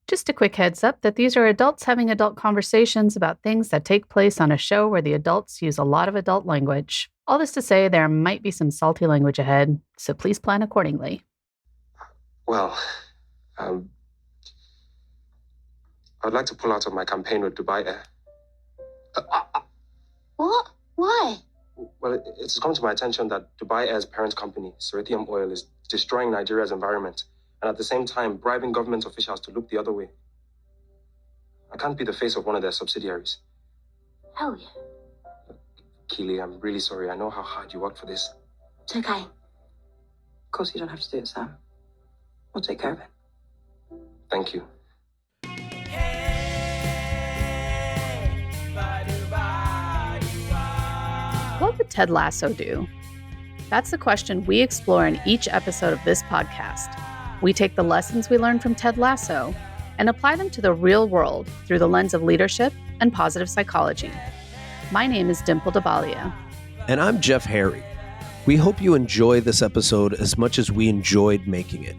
Just a quick heads up that these are adults having adult conversations about things that take place on a show where the adults use a lot of adult language. All this to say, there might be some salty language ahead, so please plan accordingly. Well, I'd like to pull out of my campaign with Dubai Air. What? Why? Well, it's come to my attention that Dubai Air's parent company, Sincerity Oil, is destroying Nigeria's environment and at the same time bribing government officials to look the other way. I can't be the face of one of their subsidiaries. Hell yeah. Keely, I'm really sorry. I know how hard you worked for this. It's okay. Of course you don't have to do it, Sam. We'll take care of it. Thank you. What would Ted Lasso do? That's the question we explore in each episode of this podcast. We take the lessons we learned from Ted Lasso and apply them to the real world through the lens of leadership and positive psychology. My name is Dimple DeBalia. And I'm Jeff Harry. We hope you enjoy this episode as much as we enjoyed making it,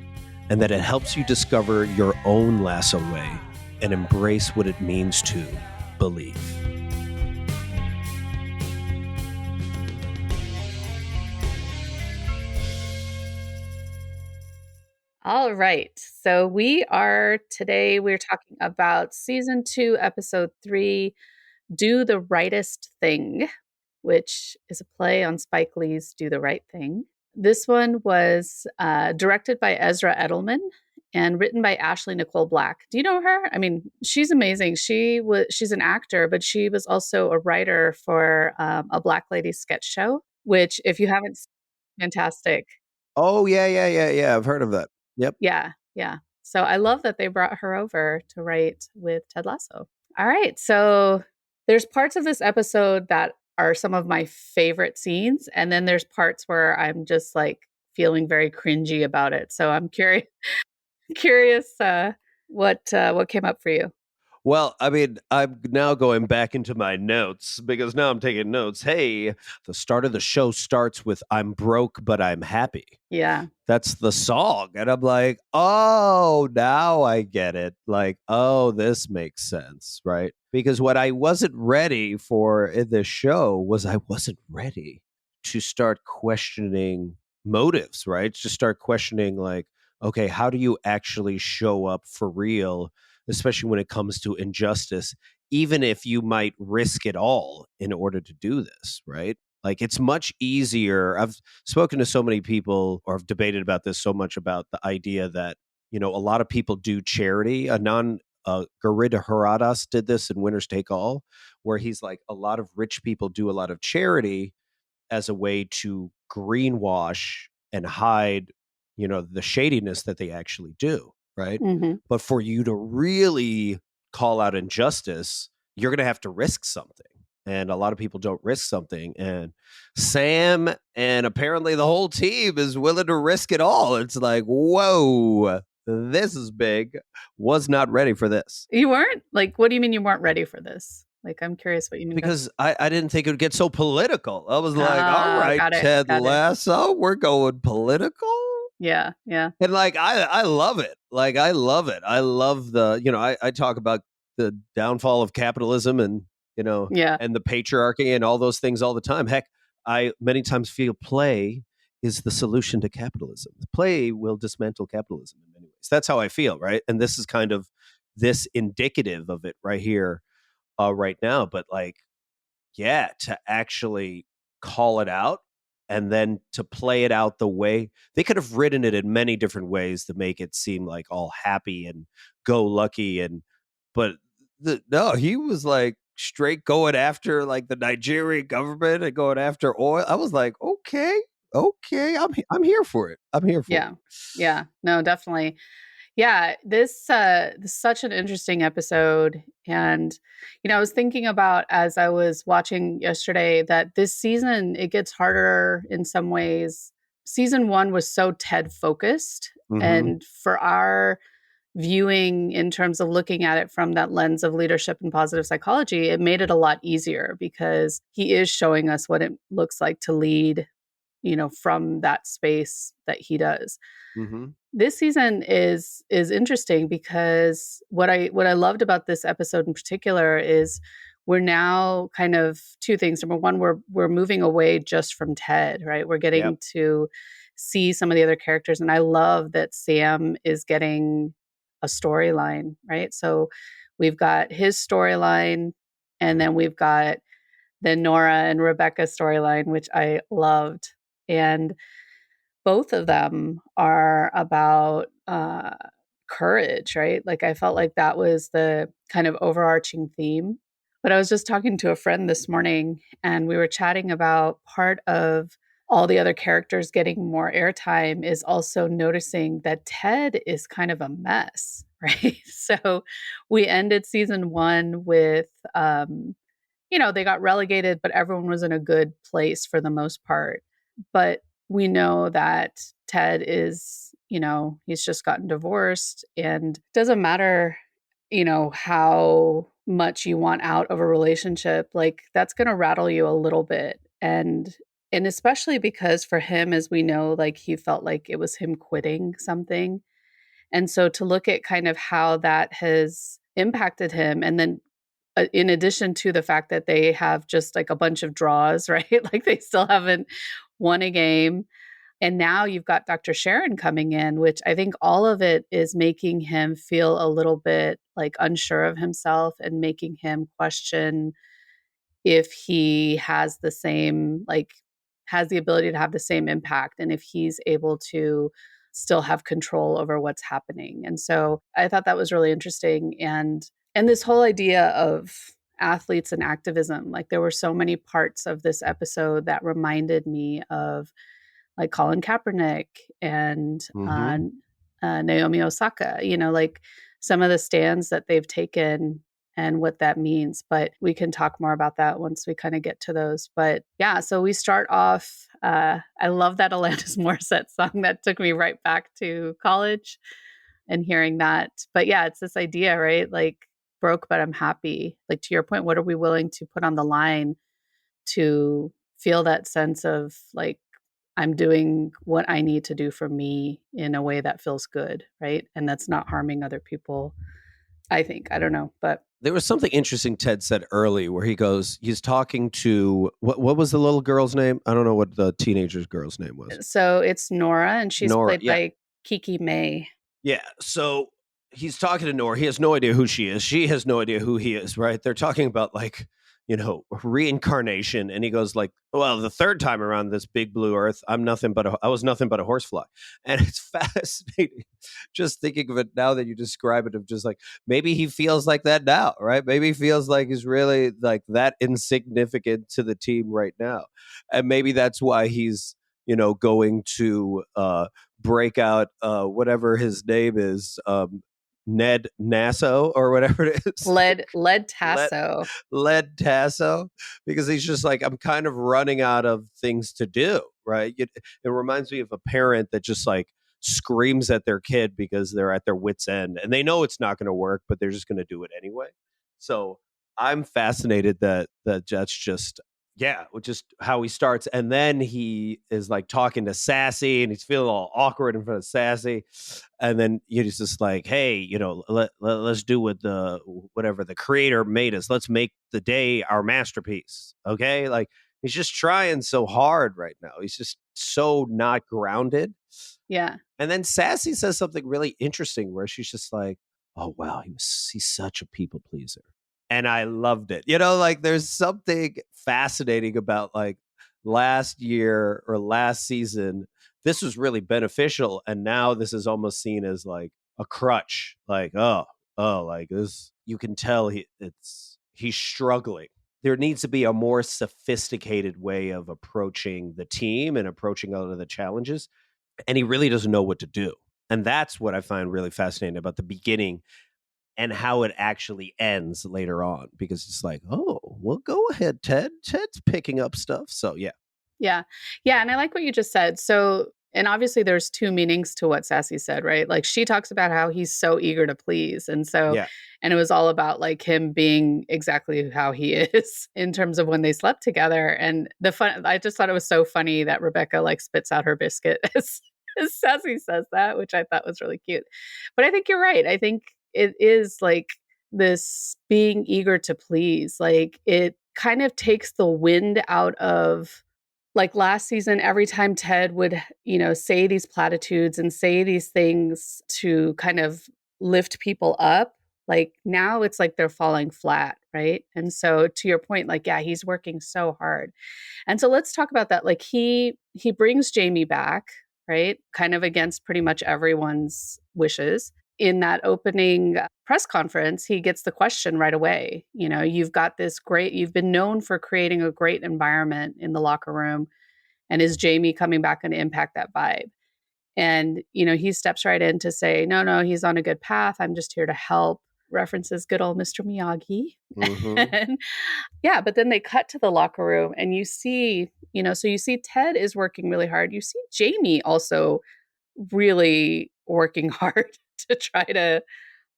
and that it helps you discover your own Lasso way and embrace what it means to believe. All right. So we're talking about season 2, episode 3, Do the Rightest Thing, which is a play on Spike Lee's Do the Right Thing. This one was directed by Ezra Edelman and written by Ashley Nicole Black. Do you know her? I mean, she's amazing. She's an actor, but she was also a writer for a Black Lady sketch show, which if you haven't, fantastic. Oh, yeah. I've heard of that. Yep. Yeah. So I love that they brought her over to write with Ted Lasso. All right. So there's parts of this episode that are some of my favorite scenes. And then there's parts where I'm just like feeling very cringy about it. So I'm curious what came up for you. Well, I mean, I'm now going back into my notes because now I'm taking notes. Hey, the start of the show starts with I'm broke, but I'm happy. Yeah. That's the song. And I'm like, oh, now I get it. Like, oh, this makes sense, right? Because what I wasn't ready for in this show was I wasn't ready to start questioning motives, right? To start questioning like, okay, how do you actually show up for real, especially when it comes to injustice, even if you might risk it all in order to do this, right? Like it's much easier. I've spoken to so many people or I've debated about this so much about the idea that, you know, a lot of people do charity. Garida Haradas did this in Winners Take All, where he's like, a lot of rich people do a lot of charity as a way to greenwash and hide, you know, the shadiness that they actually do, right? Mm-hmm. But for you to really call out injustice, you're going to have to risk something. And a lot of people don't risk something. And Sam and apparently the whole team is willing to risk it all. It's like, whoa, this is big. Was not ready for this. You weren't? Like, what do you mean you weren't ready for this? Like, I'm curious what you mean. Because I didn't think it would get so political. I was like, all right, Ted Lasso, we're going political. Yeah. And like, I love it. Like, I love it. I love I talk about the downfall of capitalism and, you know, and the patriarchy and all those things all the time. Heck, I many times feel play is the solution to capitalism. Play will dismantle capitalism in many ways. That's how I feel, right? And this is kind of this indicative of it right here, right now. But like, yeah, to actually call it out and then to play it out the way they could have written it in many different ways to make it seem like all happy and go lucky. But no, he was like straight going after like the Nigerian government and going after oil. I was like, okay, I'm here for it. I'm here for it. Yeah, no, definitely. Yeah, this is such an interesting episode. And, you know, I was thinking about as I was watching yesterday that this season, it gets harder in some ways. Season 1 was so Ted focused. Mm-hmm. And for our viewing in terms of looking at it from that lens of leadership and positive psychology, it made it a lot easier because he is showing us what it looks like to lead from that space that he does. Mm-hmm. This season is interesting because what I loved about this episode in particular is we're now kind of two things. Number one, we're moving away just from Ted, right? We're Yep. getting to see some of the other characters, and I love that Sam is getting a storyline, right? So we've got his storyline, and then we've got the Nora and Rebecca storyline, which I loved. And both of them are about courage, right? Like I felt like that was the kind of overarching theme. But I was just talking to a friend this morning and we were chatting about part of all the other characters getting more airtime is also noticing that Ted is kind of a mess, right? So we ended season 1 with they got relegated, but everyone was in a good place for the most part. But we know that Ted is, he's just gotten divorced and it doesn't matter, how much you want out of a relationship, like that's going to rattle you a little bit. And especially because for him, as we know, like he felt like it was him quitting something. And so to look at kind of how that has impacted him and then in addition to the fact that they have just like a bunch of draws, right? Like they still haven't won a game. And now you've got Dr. Sharon coming in, which I think all of it is making him feel a little bit like unsure of himself and making him question if he has the same, like, has the ability to have the same impact and if he's able to still have control over what's happening. And so I thought that was really interesting. And this whole idea of athletes and activism, like there were so many parts of this episode that reminded me of like Colin Kaepernick and Mm-hmm. Naomi Osaka, like some of the stands that they've taken and what that means. But we can talk more about that once we kind of get to those. But yeah, so we start off. I love that Alanis Morissette song that took me right back to college and hearing that. But yeah, it's this idea, right? Like broke, but I'm happy. Like to your point, what are we willing to put on the line to feel that sense of like, I'm doing what I need to do for me in a way that feels good, right? And that's not harming other people, I think. I don't know, but There was something interesting Ted said early where he's talking to what was the little girl's name? I don't know what the teenager's girl's name was. so it's Nora and she's Nora. played Yeah. by Kiki May. Yeah. So he's talking to Nora. He has no idea who she is. She has no idea who he is, right? They're talking about like, reincarnation. And he goes like, well, the third time around this big blue earth, I was nothing but a horsefly. And it's fascinating just thinking of it now that you describe it of just like, maybe he feels like that now, right? Maybe he feels like he's really like that insignificant to the team right now. And maybe that's why he's, going to, break out whatever his name is, Ned Nasso or whatever it is. Led Let Tasso. Led Tasso, because he's just like, I'm kind of running out of things to do, right? It reminds me of a parent that just like screams at their kid because they're at their wits' end and they know it's not going to work, but they're just going to do it anyway. So I'm fascinated that's just just how he starts. And then he is like talking to Sassy and he's feeling all awkward in front of Sassy. And then he's just like, hey, let's do whatever the creator made us. Let's make the day our masterpiece. Okay. Like he's just trying so hard right now. He's just so not grounded. Yeah. And then Sassy says something really interesting where she's just like, oh, wow, he's such a people pleaser. And I loved it. Like there's something fascinating about like last year or last season. This was really beneficial. And now this is almost seen as like a crutch. Like, like this, you can tell he's struggling. There needs to be a more sophisticated way of approaching the team and approaching all of the challenges. And he really doesn't know what to do. And that's what I find really fascinating about the beginning and how it actually ends later on, because it's like, oh, well, go ahead, Ted. Ted's picking up stuff. So, yeah. Yeah. Yeah. And I like what you just said. So And obviously there's two meanings to what Sassy said, right? Like she talks about how he's so eager to please. Yeah. And it was all about like him being exactly how he is in terms of when they slept together. And I just thought it was so funny that Rebecca like spits out her biscuit as Sassy says that, which I thought was really cute. But I think you're right. I think it is like this being eager to please. Like it kind of takes the wind out of like last season, every time Ted would, say these platitudes and say these things to kind of lift people up, like now it's like they're falling flat, right? And so to your point, like, yeah, he's working so hard. And so let's talk about that. Like he brings Jamie back, right? Kind of against pretty much everyone's wishes. In that opening press conference, he gets the question right away. You've been known for creating a great environment in the locker room. And is Jamie coming back going to impact that vibe? And, he steps right in to say, no, no, he's on a good path. I'm just here to help. References good old Mr. Miyagi. Mm-hmm. And yeah, but then they cut to the locker room and you see, so you see Ted is working really hard. You see Jamie also really working hard to try to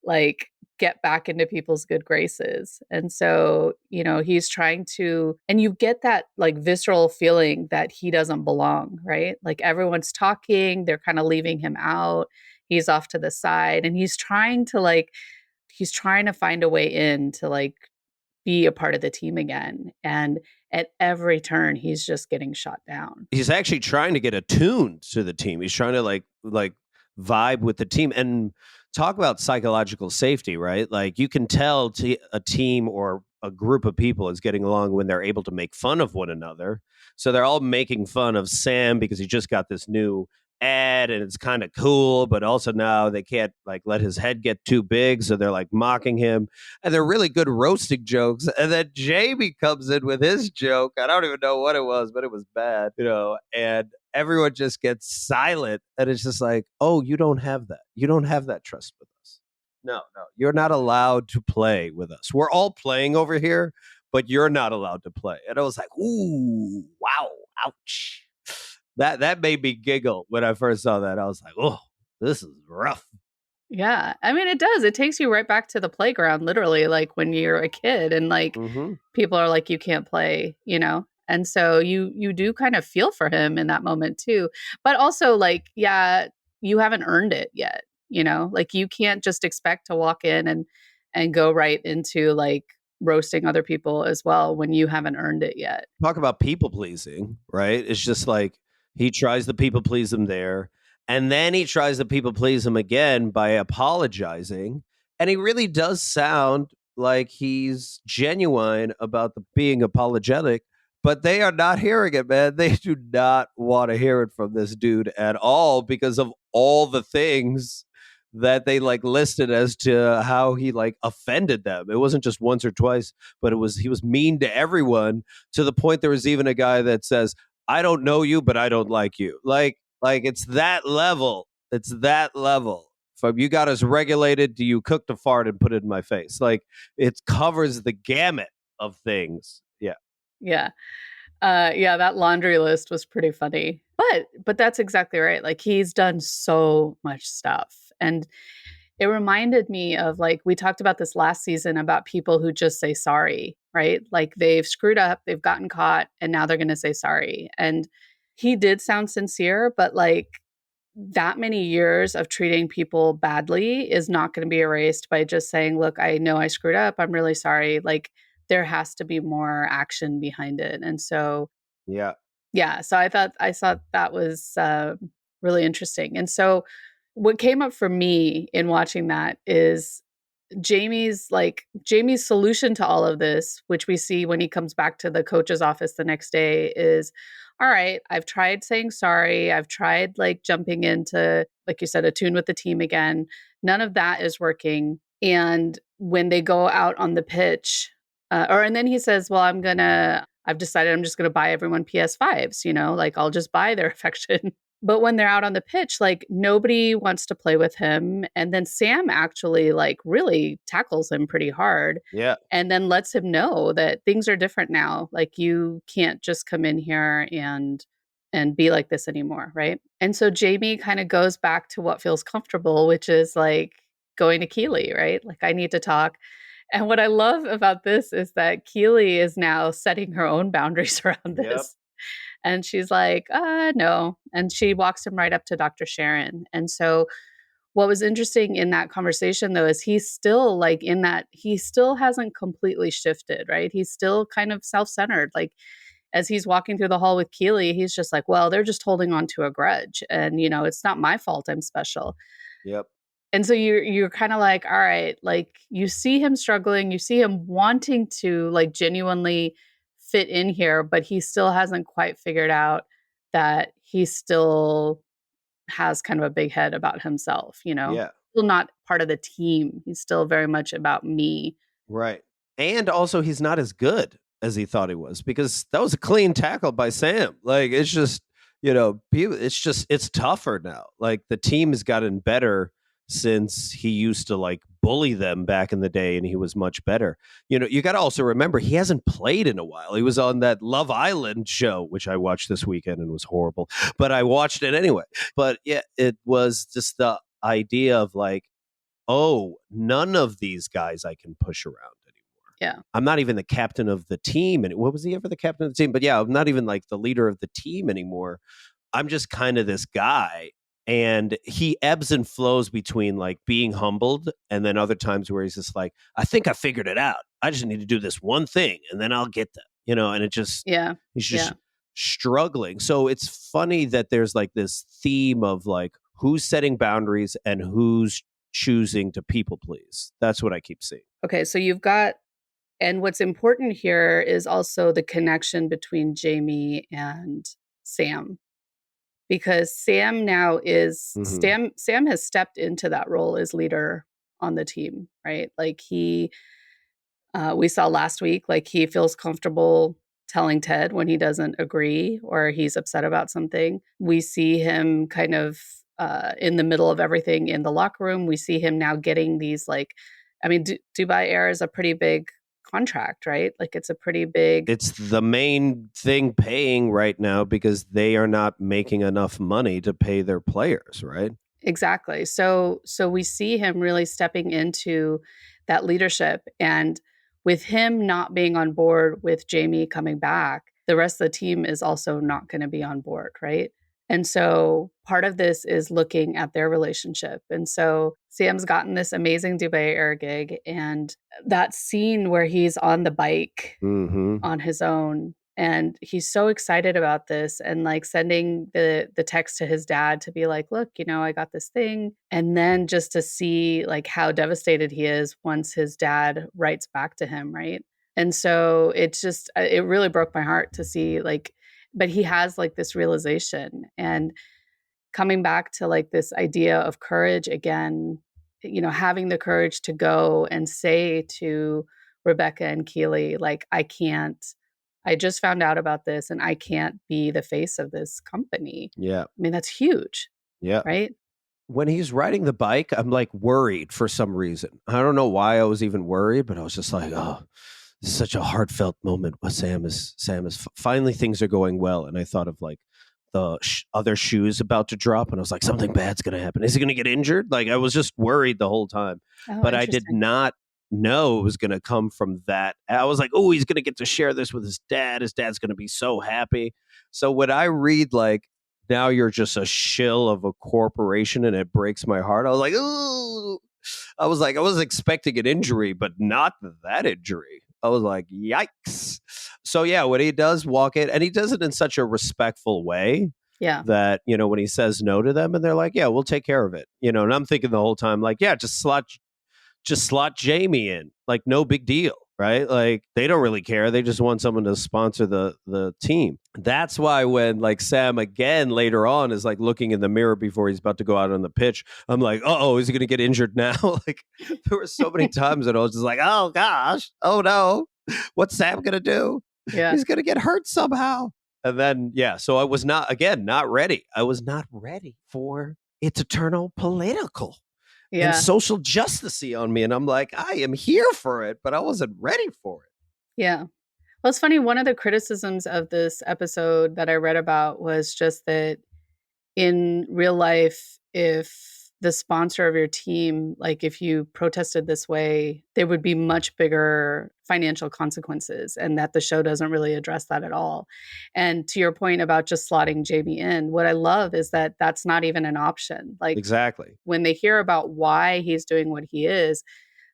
like get back into people's good graces. And so, he's trying to, and you get that like visceral feeling that he doesn't belong, right? Like everyone's talking, they're kind of leaving him out. He's off to the side and he's trying to find a way in to like be a part of the team again. And at every turn, he's just getting shot down. He's actually trying to get attuned to the team. He's trying to like vibe with the team and talk about psychological safety, right? Like you can tell a team or a group of people is getting along when they're able to make fun of one another. So they're all making fun of Sam because he just got this new ad and it's kind of cool, but also now they can't like let his head get too big, so they're like mocking him, and they're really good roasting jokes. And then Jamie comes in with his joke. I don't even know what it was, but it was bad, and everyone just gets silent, and it's just like, oh, you don't have that. You don't have that trust with us. No, no, you're not allowed to play with us. We're all playing over here, but you're not allowed to play. And I was like, ooh, wow, ouch. That made me giggle when I first saw that. I was like, oh, this is rough. Yeah. I mean, it does. It takes you right back to the playground, literally, like when you're a kid and like Mm-hmm. people are like, you can't play, And so you do kind of feel for him in that moment too. But also like, yeah, you haven't earned it yet, Like you can't just expect to walk in and go right into like roasting other people as well when you haven't earned it yet. Talk about people pleasing, right? It's just like he tries to people please him there. And then he tries to people please him again by apologizing. And he really does sound like he's genuine about the being apologetic, but they are not hearing it, man. They do not want to hear it from this dude at all because of all the things that they like listed as to how he like offended them. It wasn't just once or twice, but he was mean to everyone, to the point there was even a guy that says, I don't know you, but I don't like you. Like it's that level. It's that level. From you got us regulated, do you cook the fart and put it in my face? Like it covers the gamut of things. Yeah. Yeah. Yeah, that laundry list was pretty funny. But that's exactly right. Like he's done so much stuff. And it reminded me of like we talked about this last season about people who just say sorry, right? Like they've screwed up, they've gotten caught, and now they're going to say sorry. And he did sound sincere, but like that many years of treating people badly is not going to be erased by just saying, look, I know I screwed up. I'm really sorry. Like there has to be more action behind it. And so, Yeah. yeah, so I thought that was really interesting. And so what came up for me in watching that is Jamie's solution to all of this, which we see when he comes back to the coach's office the next day, is all right, I've tried saying sorry. I've tried like jumping into, like you said, attune with the team again. None of that is working. And when they go out on the pitch, and then he says, well, I've decided I'm just going to buy everyone PS5s, like I'll just buy their affection. But when they're out on the pitch, like nobody wants to play with him. And then Sam actually like really tackles him pretty hard Yeah. and then lets him know that things are different now. Like you can't just come in here and and be like this anymore, right? And so Jamie kind of goes back to what feels comfortable, which is like going to Keely, right? Like, I need to talk. And what I love about this is that Keely is now setting her own boundaries around Yep. this. And she's like, no. And she walks him right up to Dr. Sharon. And so what was interesting in that conversation, though, is he's still like in that, he still hasn't completely shifted, right? He's still kind of self centered. Like, as he's walking through the hall with Keely, he's just like, well, they're just holding on to a grudge. And, it's not my fault I'm special. Yep. And so you're kind of like, all right, like, you see him struggling, you see him wanting to like genuinely fit in here, but he still hasn't quite figured out that he still has kind of a big head about himself, Yeah. Still not part of the team. He's still very much about me. Right. And also, he's not as good as he thought he was, because that was a clean tackle by Sam. Like, it's just, it's tougher now. Like, the team has gotten better since he used to like bully them back in the day, and he was much better. You got to also remember, he hasn't played in a while. He was on that Love Island show, which I watched this weekend and was horrible, but I watched it anyway. But yeah, it was just the idea of like, oh, none of these guys I can push around anymore. Yeah. I'm not even the captain of the team. And what was he ever the captain of the team? But yeah, I'm not even like the leader of the team anymore. I'm just kind of this guy. And he ebbs and flows between like being humbled and then other times where he's just like, I think I figured it out. I just need to do this one thing and then I'll get them, and it just, he's just struggling. So it's funny that there's like this theme of like who's setting boundaries and who's choosing to people please. That's what I keep seeing. Okay, so you've got, and what's important here is also the connection between Jamie and Sam, because Sam now is Sam has stepped into that role as leader on the team, right? Like, we saw last week, like, he feels comfortable telling Ted when he doesn't agree or he's upset about something. We see him kind of in the middle of everything in the locker room. We see him now getting these, like, I mean, Dubai Air is a pretty big contract, right? Like, it's a pretty big. It's the main thing paying right now because they are not making enough money to pay their players, right? Exactly. So we see him really stepping into that leadership, and with him not being on board with Jamie coming back, the rest of the team is also not going to be on board, right? And so part of this is looking at their relationship. And so Sam's gotten this amazing Dubai Air gig, and that scene where he's on the bike on his own, and he's so excited about this, and like sending the text to his dad to be like, look, I got this thing. And then just to see like how devastated he is once his dad writes back to him, right? And so it's just, it really broke my heart to see, like, but he has like this realization, and coming back to like this idea of courage again, having the courage to go and say to Rebecca and Keely, like, I just found out about this and I can't be the face of this company. Yeah. I mean, that's huge. Yeah. Right. When he's riding the bike, I'm like worried for some reason. I don't know why I was even worried, but I was just like, oh, this is such a heartfelt moment. Sam is finally things are going well. And I thought of like the other shoes about to drop, and I was like, something bad's going to happen. Is he going to get injured? Like, I was just worried the whole time, but I did not know it was going to come from that. I was like, oh, he's going to get to share this with his dad. His dad's going to be so happy. So when I read like, now you're just a shill of a corporation and it breaks my heart, I was like, ooh. I was expecting an injury, but not that injury. I was like, yikes. So yeah, when he does walk in, and he does it in such a respectful way, that, when he says no to them and they're like, yeah, we'll take care of it. And I'm thinking the whole time, like, yeah, just slot Jamie in, like, no big deal, right? Like, they don't really care. They just want someone to sponsor the team. That's why when like Sam again later on is like looking in the mirror before he's about to go out on the pitch, I'm like, oh, is he going to get injured now? Like, there were so many times that I was just like, oh gosh, oh no, what's Sam going to do? Yeah. He's going to get hurt somehow. And then, so I was not ready. I was not ready for it to turn all political and social justice-y on me. And I'm like, I am here for it, but I wasn't ready for it. Yeah. Well, it's funny, one of the criticisms of this episode that I read about was just that in real life, if the sponsor of your team, like if you protested this way, there would be much bigger financial consequences, and that the show doesn't really address that at all. And to your point about just slotting Jamie in, what I love is that that's not even an option. Like Exactly. when they hear about why he's doing what he is,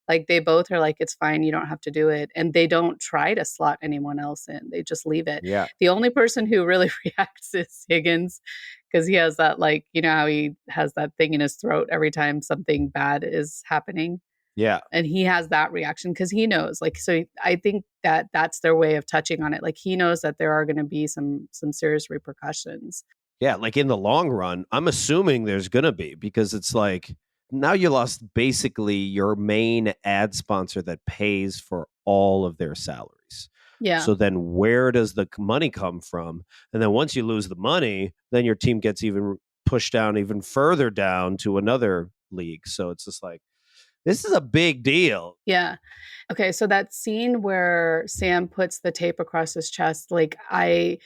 like they both are like, it's fine, you don't have to do it. And they don't try to slot anyone else in. They just leave it. Yeah. The only person who really reacts is Higgins, because he has that, like, you know how he has that thing in his throat every time something bad is happening. Yeah. And he has that reaction because he knows, like, so I think that that's their way of touching on it. Like he knows that there are going to be some serious repercussions. Yeah, like in the long run, I'm assuming there's going to be, because it's like now you lost basically your main ad sponsor that pays for all of their salaries. Yeah. So then where does the money come from? And then once you lose the money, then your team gets even pushed down even further down to another league. So it's just like, this is a big deal. Yeah. Okay, so that scene where Sam puts the tape across his chest, like I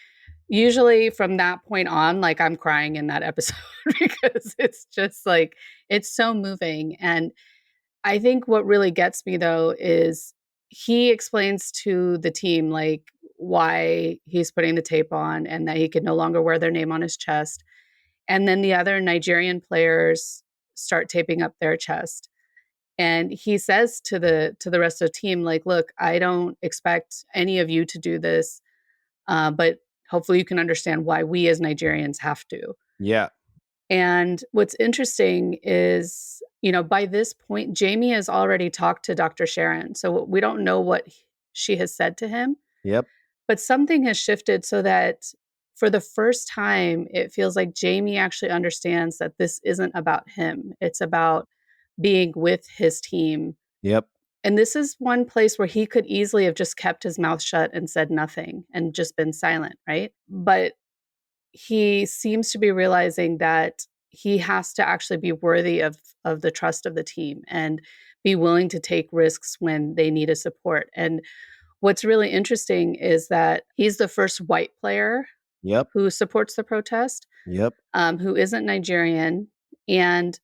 usually from that point on, like I'm crying in that episode because it's just like it's so moving. And I think what really gets me though is he explains to the team like why he's putting the tape on and that he can no longer wear their name on his chest. And then the other Nigerian players start taping up their chest. And he says to the rest of the team, like, look, I don't expect any of you to do this, but hopefully you can understand why we as Nigerians have to. Yeah. And what's interesting is, you know, by this point, Jamie has already talked to Dr. Sharon. So we don't know what she has said to him. Yep. But something has shifted so that for the first time, it feels like Jamie actually understands that this isn't about him. It's about being with his team. Yep. And this is one place where he could easily have just kept his mouth shut and said nothing and just been silent, right? But he seems to be realizing that he has to actually be worthy of the trust of the team and be willing to take risks when they need a support. And what's really interesting is that he's the first white player Yep. who supports the protest, Yep. who isn't Nigerian. And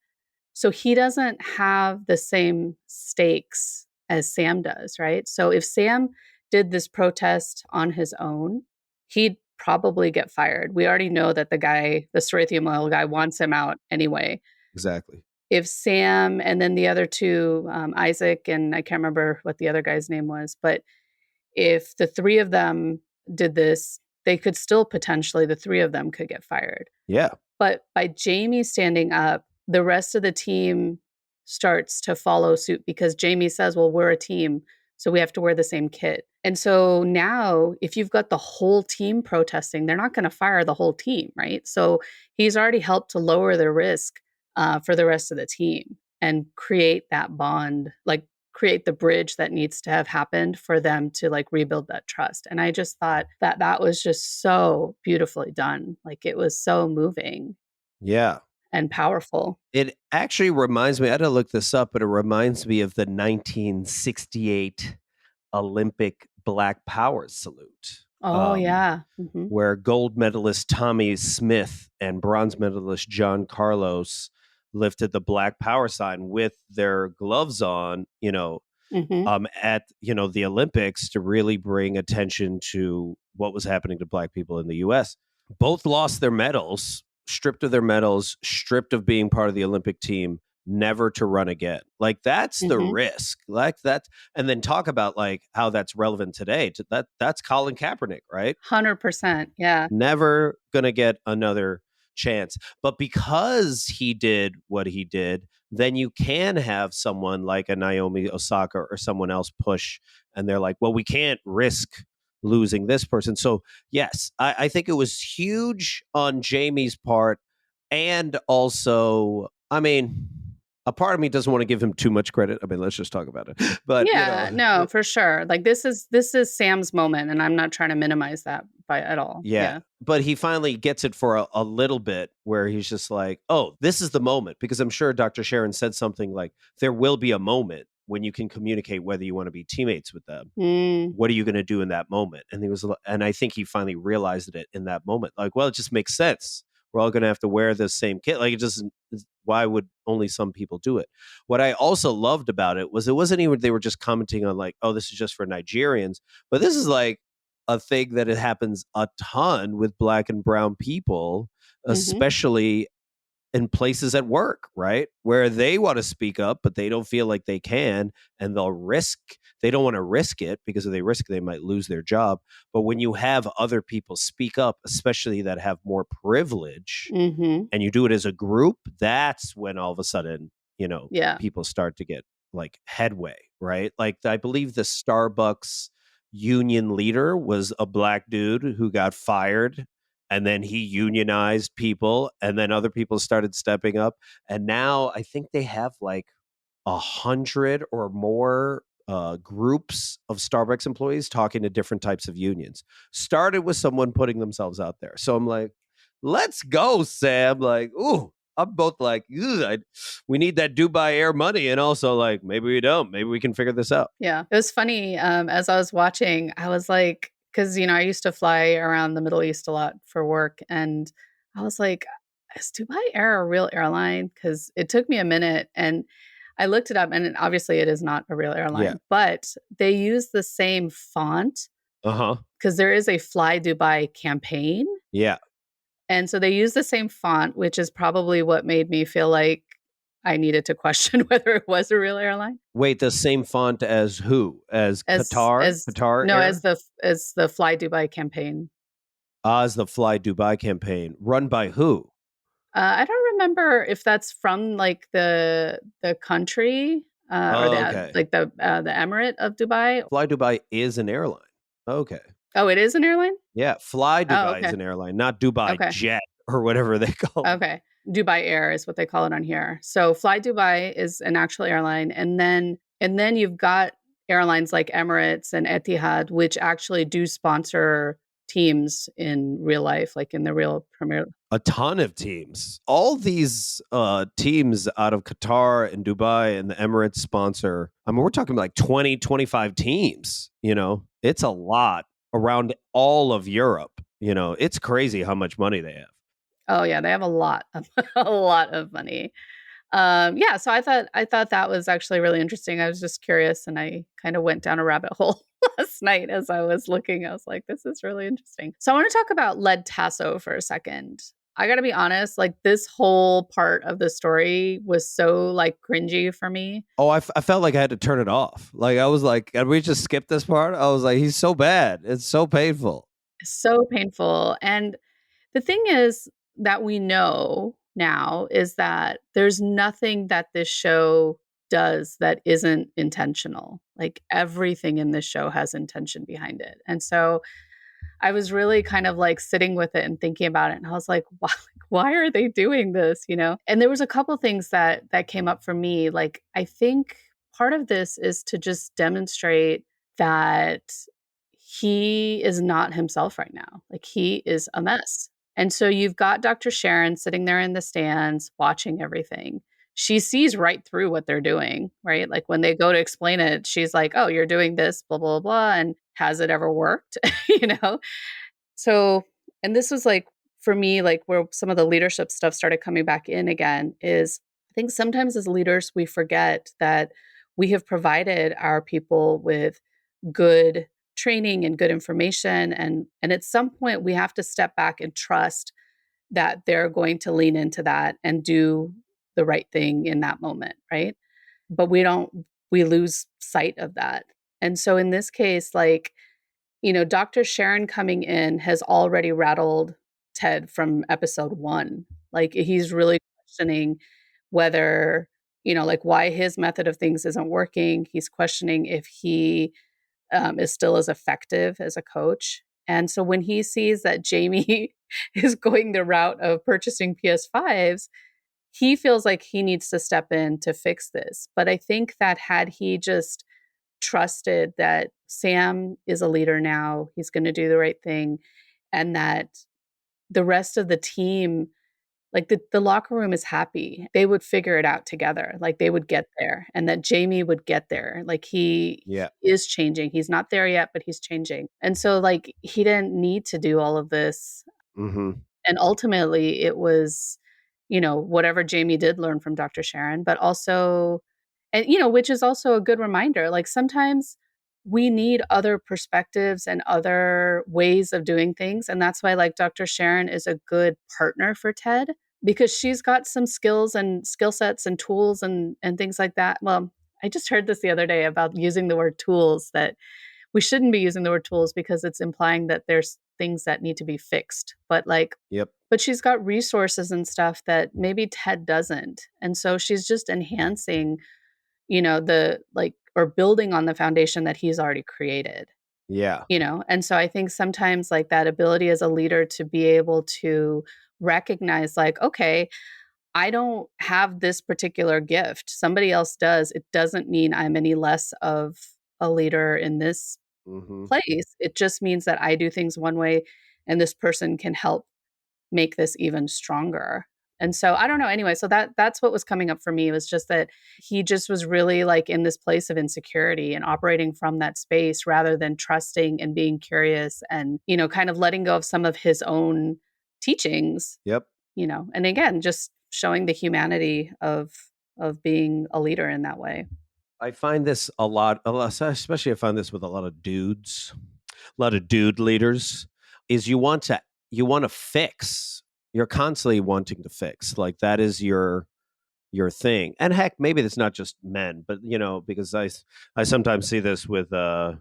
so he doesn't have the same stakes as Sam does, right? So if Sam did this protest on his own, he'd probably get fired. We already know that the guy, the Cerathium oil guy, wants him out anyway. Exactly. If Sam and then the other two, Isaac and I can't remember what the other guy's name was, but if the three of them did this, they could still potentially, the three of them could get fired. Yeah. But by Jamie standing up, the rest of the team starts to follow suit because Jamie says, well, we're a team, so we have to wear the same kit. And so now, if you've got the whole team protesting, they're not going to fire the whole team, right? So he's already helped to lower the risk for the rest of the team and create that bond, like create the bridge that needs to have happened for them to like rebuild that trust. And I just thought that that was just so beautifully done. Like it was so moving. Yeah. And powerful. It actually reminds me, I had to look this up, but it reminds me of the 1968 Olympic Black Power salute. Oh, yeah. Where gold medalist Tommy Smith and bronze medalist John Carlos lifted the Black Power sign with their gloves on, at, the Olympics to really bring attention to what was happening to Black people in the U.S. Both lost their medals, stripped of their medals, stripped of being part of the Olympic team, never to run again. Like that's the risk. Like that, and then talk about like how that's relevant today. That's Colin Kaepernick, right? 100%. Yeah. Never gonna get another chance. But because he did what he did, then you can have someone like a Naomi Osaka or someone else push, and they're like, well, we can't risk losing this person. So yes, I think it was huge on Jamie's part. And also, I mean, a part of me doesn't want to give him too much credit. I mean, let's just talk about it. But yeah, no, for sure. Like this is Sam's moment, and I'm not trying to minimize that by at all. Yeah. But he finally gets it for a little bit where he's just like, oh, this is the moment. Because I'm sure Dr. Sharon said something like, there will be a moment. when you can communicate whether you want to be teammates with them, Mm. what are you going to do in that moment? And I think he finally realized it in that moment. Like, well, it just makes sense. We're all going to have to wear this same kit. Like, it just, why would only some people do it? What I also loved about it wasn't even, they were just commenting on like, oh, this is just for Nigerians, but this is like a thing that it happens a ton with Black and brown people, Mm-hmm. especially in places at work, right? Where they want to speak up, but they don't feel like they can, and they don't want to risk it, because if they risk it, they might lose their job. But when you have other people speak up, especially that have more privilege, Mm-hmm. and you do it as a group, that's when all of a sudden, Yeah. people start to get like headway, right? Like, I believe the Starbucks union leader was a Black dude who got fired, and then he unionized people, and then other people started stepping up, and now I think they have like 100 or more groups of Starbucks employees talking to different types of unions. Started with someone putting themselves out there. So I'm like, let's go, Sam. Like, ooh, I'm both like, we need that Dubai Air money. And also like, maybe we don't. Maybe we can figure this out. Yeah. It was funny. As I was watching, I was like, because, I used to fly around the Middle East a lot for work. And I was like, is Dubai Air a real airline? Because it took me a minute and I looked it up, and obviously it is not a real Yeah. airline, but they use the same font Uh-huh. because there is a Fly Dubai campaign. Yeah. And so they use the same font, which is probably what made me feel like I needed to question whether it was a real airline. Wait, the same font as who? As Qatar? As Qatar no, Air? as the Fly Dubai campaigin. As the Fly Dubai campaign. Run by who? I don't remember if that's from like the country or Oh, the okay. like the Emirate of Dubai. Fly Dubai is an airline. Okay. Oh, it is an airline? Yeah, Fly Oh, Dubai is okay. an airline, not Dubai Okay. Jet or whatever they call it. Okay. Dubai Air is what they call it on here. So Fly Dubai is an actual airline, and then you've got airlines like Emirates and Etihad, which actually do sponsor teams in real life, like in the real Premier. A ton of teams. All these teams out of Qatar and Dubai and the Emirates sponsor. I mean, we're talking like 20, 25 teams. It's a lot around all of Europe. It's crazy how much money they have. Oh yeah, they have a lot of a lot of money. Yeah, so I thought that was actually really interesting. I was just curious, and I kind of went down a rabbit hole last night as I was looking. I was like, this is really interesting. So I want to talk about Led Tasso for a second. I got to be honest, like this whole part of the story was so like cringy for me. Oh, I felt like I had to turn it off. Like, I was like, can we just skip this part? I was like, he's so bad. It's so painful. So painful. And the thing is that we know now is that there's nothing that this show does that isn't intentional. Like everything in this show has intention behind it. And so I was really kind of like sitting with it and thinking about it. And I was like, why are they doing this? And there was a couple things that came up for me. Like, I think part of this is to just demonstrate that he is not himself right now. Like he is a mess. And so you've got Dr. Sharon sitting there in the stands watching everything. She sees right through what they're doing, right? Like when they go to explain it, she's like, oh, you're doing this, blah, blah, blah. And has it ever worked? you know? So, and this was like, for me, like where some of the leadership stuff started coming back in again is I think sometimes as leaders, we forget that we have provided our people with good training and good information. And at some point, we have to step back and trust that they're going to lean into that and do the right thing in that moment, right? But we lose sight of that. And so in this case, like, Dr. Sharon coming in has already rattled Ted from episode 1. Like, he's really questioning whether, like why his method of things isn't working. He's questioning if he is still as effective as a coach. And so when he sees that Jamie is going the route of purchasing PS5s, he feels like he needs to step in to fix this. But I think that had he just trusted that Sam is a leader now, he's going to do the right thing, and that the rest of the team Like the locker room is happy. They would figure it out together. Like they would get there and that Jamie would get there. Like he Yeah. is changing. He's not there yet, but he's changing. And so like he didn't need to do all of this. Mm-hmm. And ultimately it was, whatever Jamie did learn from Dr. Sharon, but also, and which is also a good reminder, like sometimes we need other perspectives and other ways of doing things. And that's why like Dr. Sharon is a good partner for Ted because she's got some skills and skill sets and tools and things like that. Well, I just heard this the other day about using the word tools, that we shouldn't be using the word tools because it's implying that there's things that need to be fixed. Yep. But she's got resources and stuff that maybe Ted doesn't. And so she's just enhancing, the like, or building on the foundation that he's already created. Yeah. And so I think sometimes like that ability as a leader to be able to recognize like, okay, I don't have this particular gift. Somebody else does. It doesn't mean I'm any less of a leader in this Mm-hmm. place. It just means that I do things one way and this person can help make this even stronger. And so I don't know. Anyway, so that's what was coming up for me, was just that he just was really like in this place of insecurity and operating from that space rather than trusting and being curious and, kind of letting go of some of his own teachings, Yep. and again, just showing the humanity of being a leader in that way. I find this a lot, especially I find this with a lot of dudes, a lot of dude leaders, is you want to fix. You're constantly wanting to fix. Like that is your thing. And heck, maybe it's not just men, but because I sometimes see this with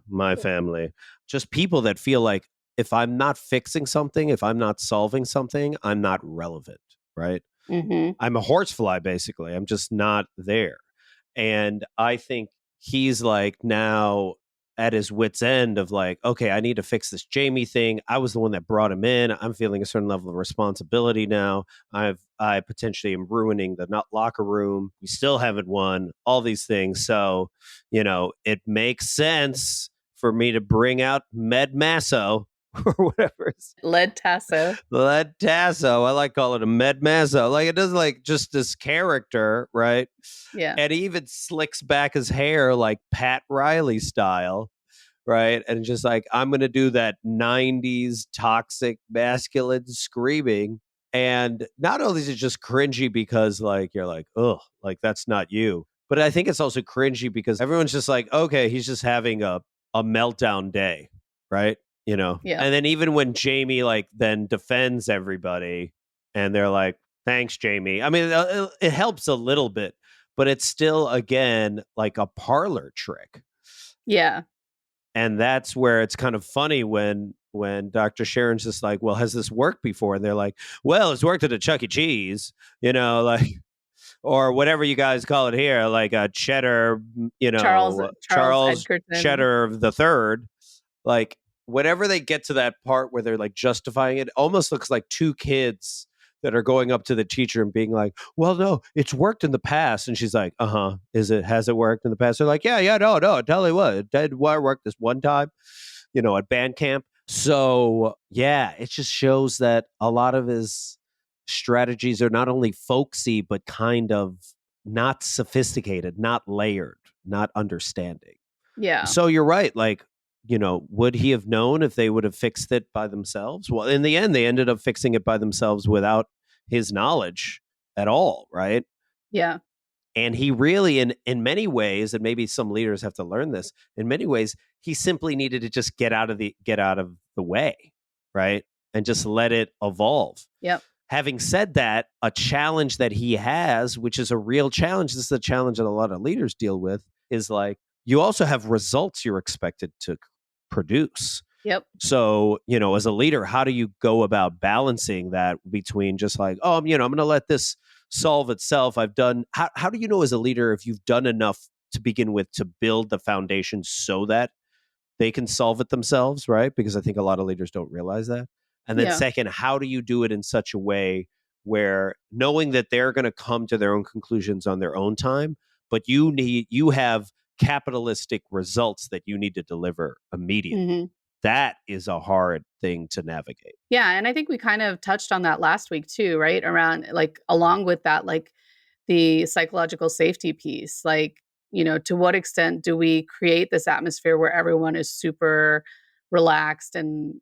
my family, just people that feel like if I'm not fixing something, if I'm not solving something, I'm not relevant, right? Mm-hmm. I'm a horsefly, basically. I'm just not there. And I think he's like now at his wit's end of like, okay, I need to fix this Jamie thing. I was the one that brought him in. I'm feeling a certain level of responsibility now. I potentially am ruining the locker room. We still haven't won. All these things. So, it makes sense for me to bring out Med Masso or whatever. Led Tasso. Led Tasso. I like calling him Med Masso. Like it does like just this character, right? Yeah. And he even slicks back his hair like Pat Riley style, right? And just like, I'm going to do that 90s toxic masculine screaming. And not only is it just cringy because like, you're like, oh, like that's not you. But I think it's also cringy because everyone's just like, okay, he's just having a meltdown day, right? Yeah. And then even when Jamie like then defends everybody and they're like, thanks, Jamie. I mean, it helps a little bit, but it's still, again, like a parlor trick. Yeah. And that's where it's kind of funny when Dr. Sharon's just like, well, has this worked before? And they're like, well, it's worked at a Chuck E. Cheese, like, or whatever you guys call it here, like a cheddar, Charles Edgerton. Cheddar the Third. Like, whenever they get to that part where they're like justifying it, almost looks like two kids that are going up to the teacher and being like, well, no, it's worked in the past. And she's like, has it worked in the past? They're like, yeah, no, I tell you what, it did work this one time, at band camp. So yeah, it just shows that a lot of his strategies are not only folksy, but kind of not sophisticated, not layered, not understanding. Yeah. So you're right. Like, would he have known if they would have fixed it by themselves? Well, in the end, they ended up fixing it by themselves without his knowledge at all, right? Yeah. And he really, in many ways, and maybe some leaders have to learn this, in many ways, he simply needed to just get out of the way, right? And just let it evolve. Yep. Having said that, a challenge that he has, which is a real challenge, this is a challenge that a lot of leaders deal with, is like, you also have results you're expected to produce. Yep. So, as a leader, how do you go about balancing that between just like, oh, I'm going to let this solve itself. How do you know as a leader if you've done enough to begin with to build the foundation so that they can solve it themselves, right? Because I think a lot of leaders don't realize that. And then second, how do you do it in such a way where knowing that they're going to come to their own conclusions on their own time, but you have capitalistic results that you need to deliver immediately. Mm-hmm. that is a hard thing to navigate. Yeah, and I think we kind of touched on that last week too, right? Around like along with that, like the psychological safety piece, like, to what extent do we create this atmosphere where everyone is super relaxed and,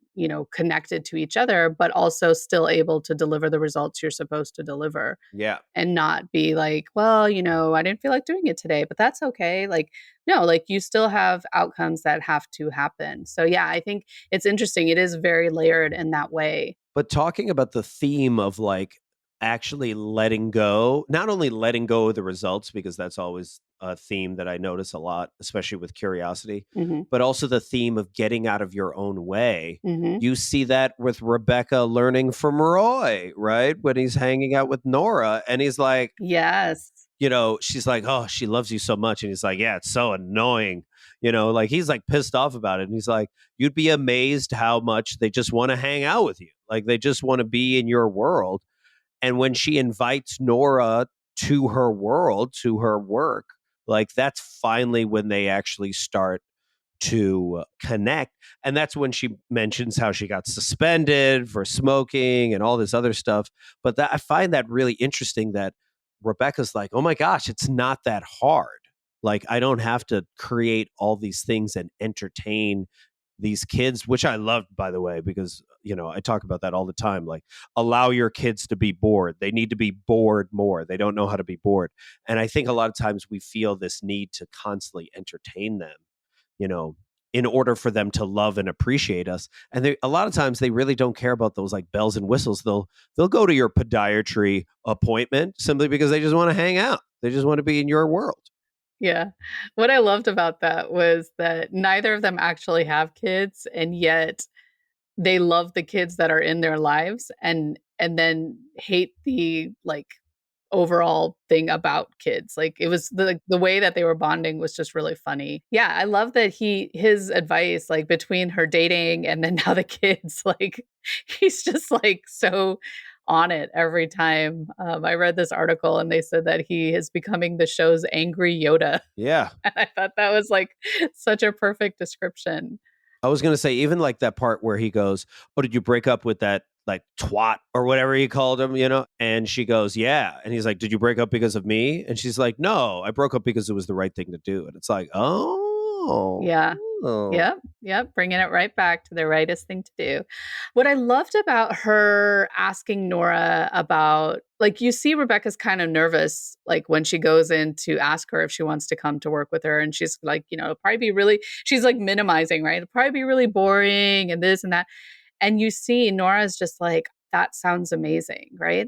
connected to each other, but also still able to deliver the results you're supposed to deliver? Yeah. And not be like, well, I didn't feel like doing it today, but that's okay. Like, no, like you still have outcomes that have to happen. So, yeah, I think it's interesting. It is very layered in that way. But talking about the theme of like actually letting go, not only letting go of the results, because that's always a theme that I notice a lot, especially with curiosity, Hmm. but also the theme of getting out of your own way. Hmm. You see that with Rebecca learning from Roy, right? When he's hanging out with Nora and he's like, Yes. she's like, oh, she loves you so much. And he's like, yeah, it's so annoying. Like he's like pissed off about it. And he's like, you'd be amazed how much they just want to hang out with you. Like they just want to be in your world. And when she invites Nora to her world, to her work, like that's finally when they actually start to connect. And that's when she mentions how she got suspended for smoking and all this other stuff. But I find that really interesting that Rebecca's like, oh my gosh, it's not that hard. Like, I don't have to create all these things and entertain these kids, which I loved, by the way, because, I talk about that all the time. Like, allow your kids to be bored. They need to be bored more. They don't know how to be bored. And I think a lot of times we feel this need to constantly entertain them, you know, in order for them to love and appreciate us. And a lot of times they really don't care about those like bells and whistles. They'll go to your podiatry appointment simply because they just want to hang out. They just want to be in your world. Yeah. What I loved about that was that neither of them actually have kids, and yet they love the kids that are in their lives and then hate the like overall thing about kids. Like it was the way that they were bonding was just really funny. Yeah, I love that his advice, like between her dating and then now the kids, like he's just like so on it every time. I read this article and they said that he is becoming the show's angry Yoda. Yeah. And I thought that was like such a perfect description. I was going to say, even like that part where he goes, oh, did you break up with that like twat or whatever he called him, And she goes, yeah. And he's like, did you break up because of me? And she's like, no, I broke up because it was the right thing to do. And it's like, oh. Yeah. Yep. Yep. Bringing it right back to the rightest thing to do. What I loved about her asking Nora about, like, you see Rebecca's kind of nervous, like when she goes in to ask her if she wants to come to work with her. And she's like, it'll probably be really, she's like minimizing, right? It'll probably be really boring and this and that. And you see Nora's just like, that sounds amazing, right?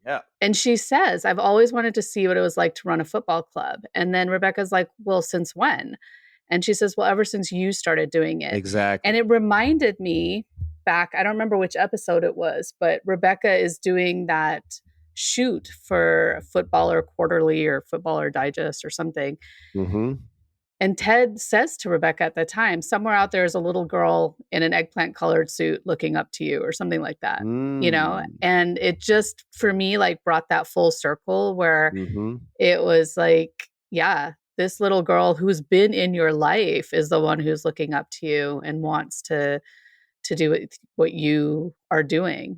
Yeah. And she says, I've always wanted to see what it was like to run a football club. And then Rebecca's like, well, since when? And she says, well, ever since you started doing it. Exactly. And it reminded me back, I don't remember which episode it was, but Rebecca is doing that shoot for Footballer Quarterly or Footballer Digest or something. Mm-hmm. And Ted says to Rebecca at the time, somewhere out there is a little girl in an eggplant colored suit looking up to you or something like that, And it just, for me, like brought that full circle where it was like, yeah, this little girl who's been in your life is the one who's looking up to you and wants to do what you are doing,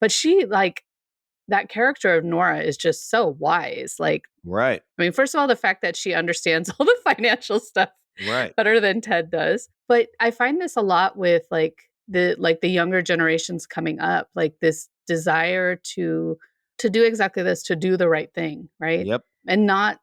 But she, like, that character of Nora is just so wise. Like, right. I mean, first of all, the fact that she understands all the financial stuff better than Ted does. But I find this a lot with the younger generations coming up, like this desire to do exactly this, to do the right thing, right? Yep. And not,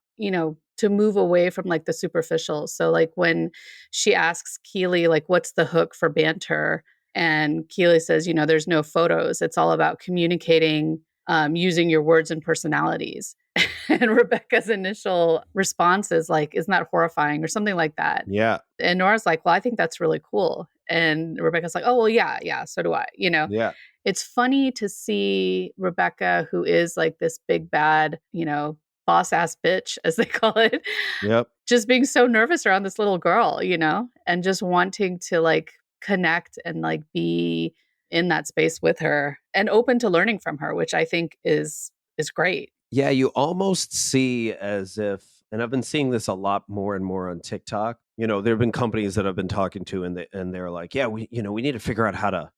to move away from like the superficial. So like when she asks Keely, like, what's the hook for banter? And Keely says, there's no photos. It's all about communicating, using your words and personalities. And Rebecca's initial response is like, isn't that horrifying or something like that? Yeah. And Nora's like, well, I think that's really cool. And Rebecca's like, oh, well, yeah, so do I, Yeah. It's funny to see Rebecca, who is like this big bad, boss ass bitch, as they call it. Yep. Just being so nervous around this little girl, and just wanting to like connect and like be in that space with her and open to learning from her, which I think is great. Yeah, you almost see as if, and I've been seeing this a lot more and more on TikTok, there have been companies that I've been talking to, and they're like, yeah, we need to figure out how to,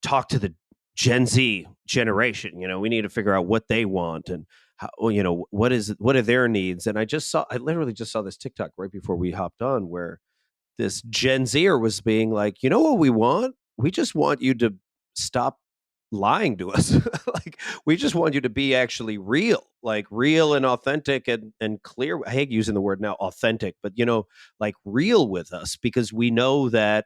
talk to the Gen Z generation. We need to figure out what they want and how, what are their needs. And I literally just saw this TikTok right before we hopped on where this Gen Zer was being like, you know what we want? We just want you to stop lying to us. Like, we just want you to be actually real, like real and authentic and clear. I hate using the word now authentic, but like real with us, because we know that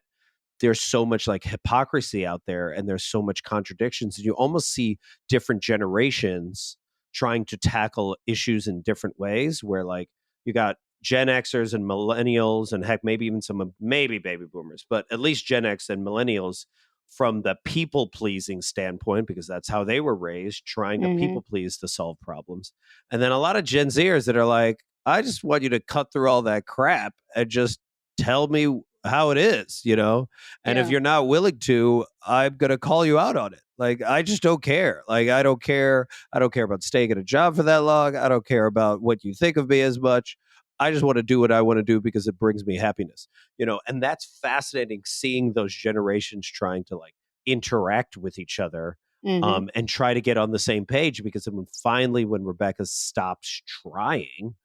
there's so much like hypocrisy out there and there's so much contradictions, and you almost see different generations trying to tackle issues in different ways, where like you got Gen Xers and millennials, and heck, maybe even maybe baby boomers, but at least Gen X and millennials from the people pleasing standpoint, because that's how they were raised, trying to Mhm. people please to solve problems. And then a lot of Gen Zers that are like, I just want you to cut through all that crap and just tell me how it is, and if Yeah. you're not willing to, I'm going to call you out on it. Like, I just don't care. Like, I don't care. I don't care about staying at a job for that long. I don't care about what you think of me as much. I just want to do what I want to do because it brings me happiness, and that's fascinating, seeing those generations trying to like interact with each other, Mhm. and try to get on the same page. Because when Rebecca stops trying,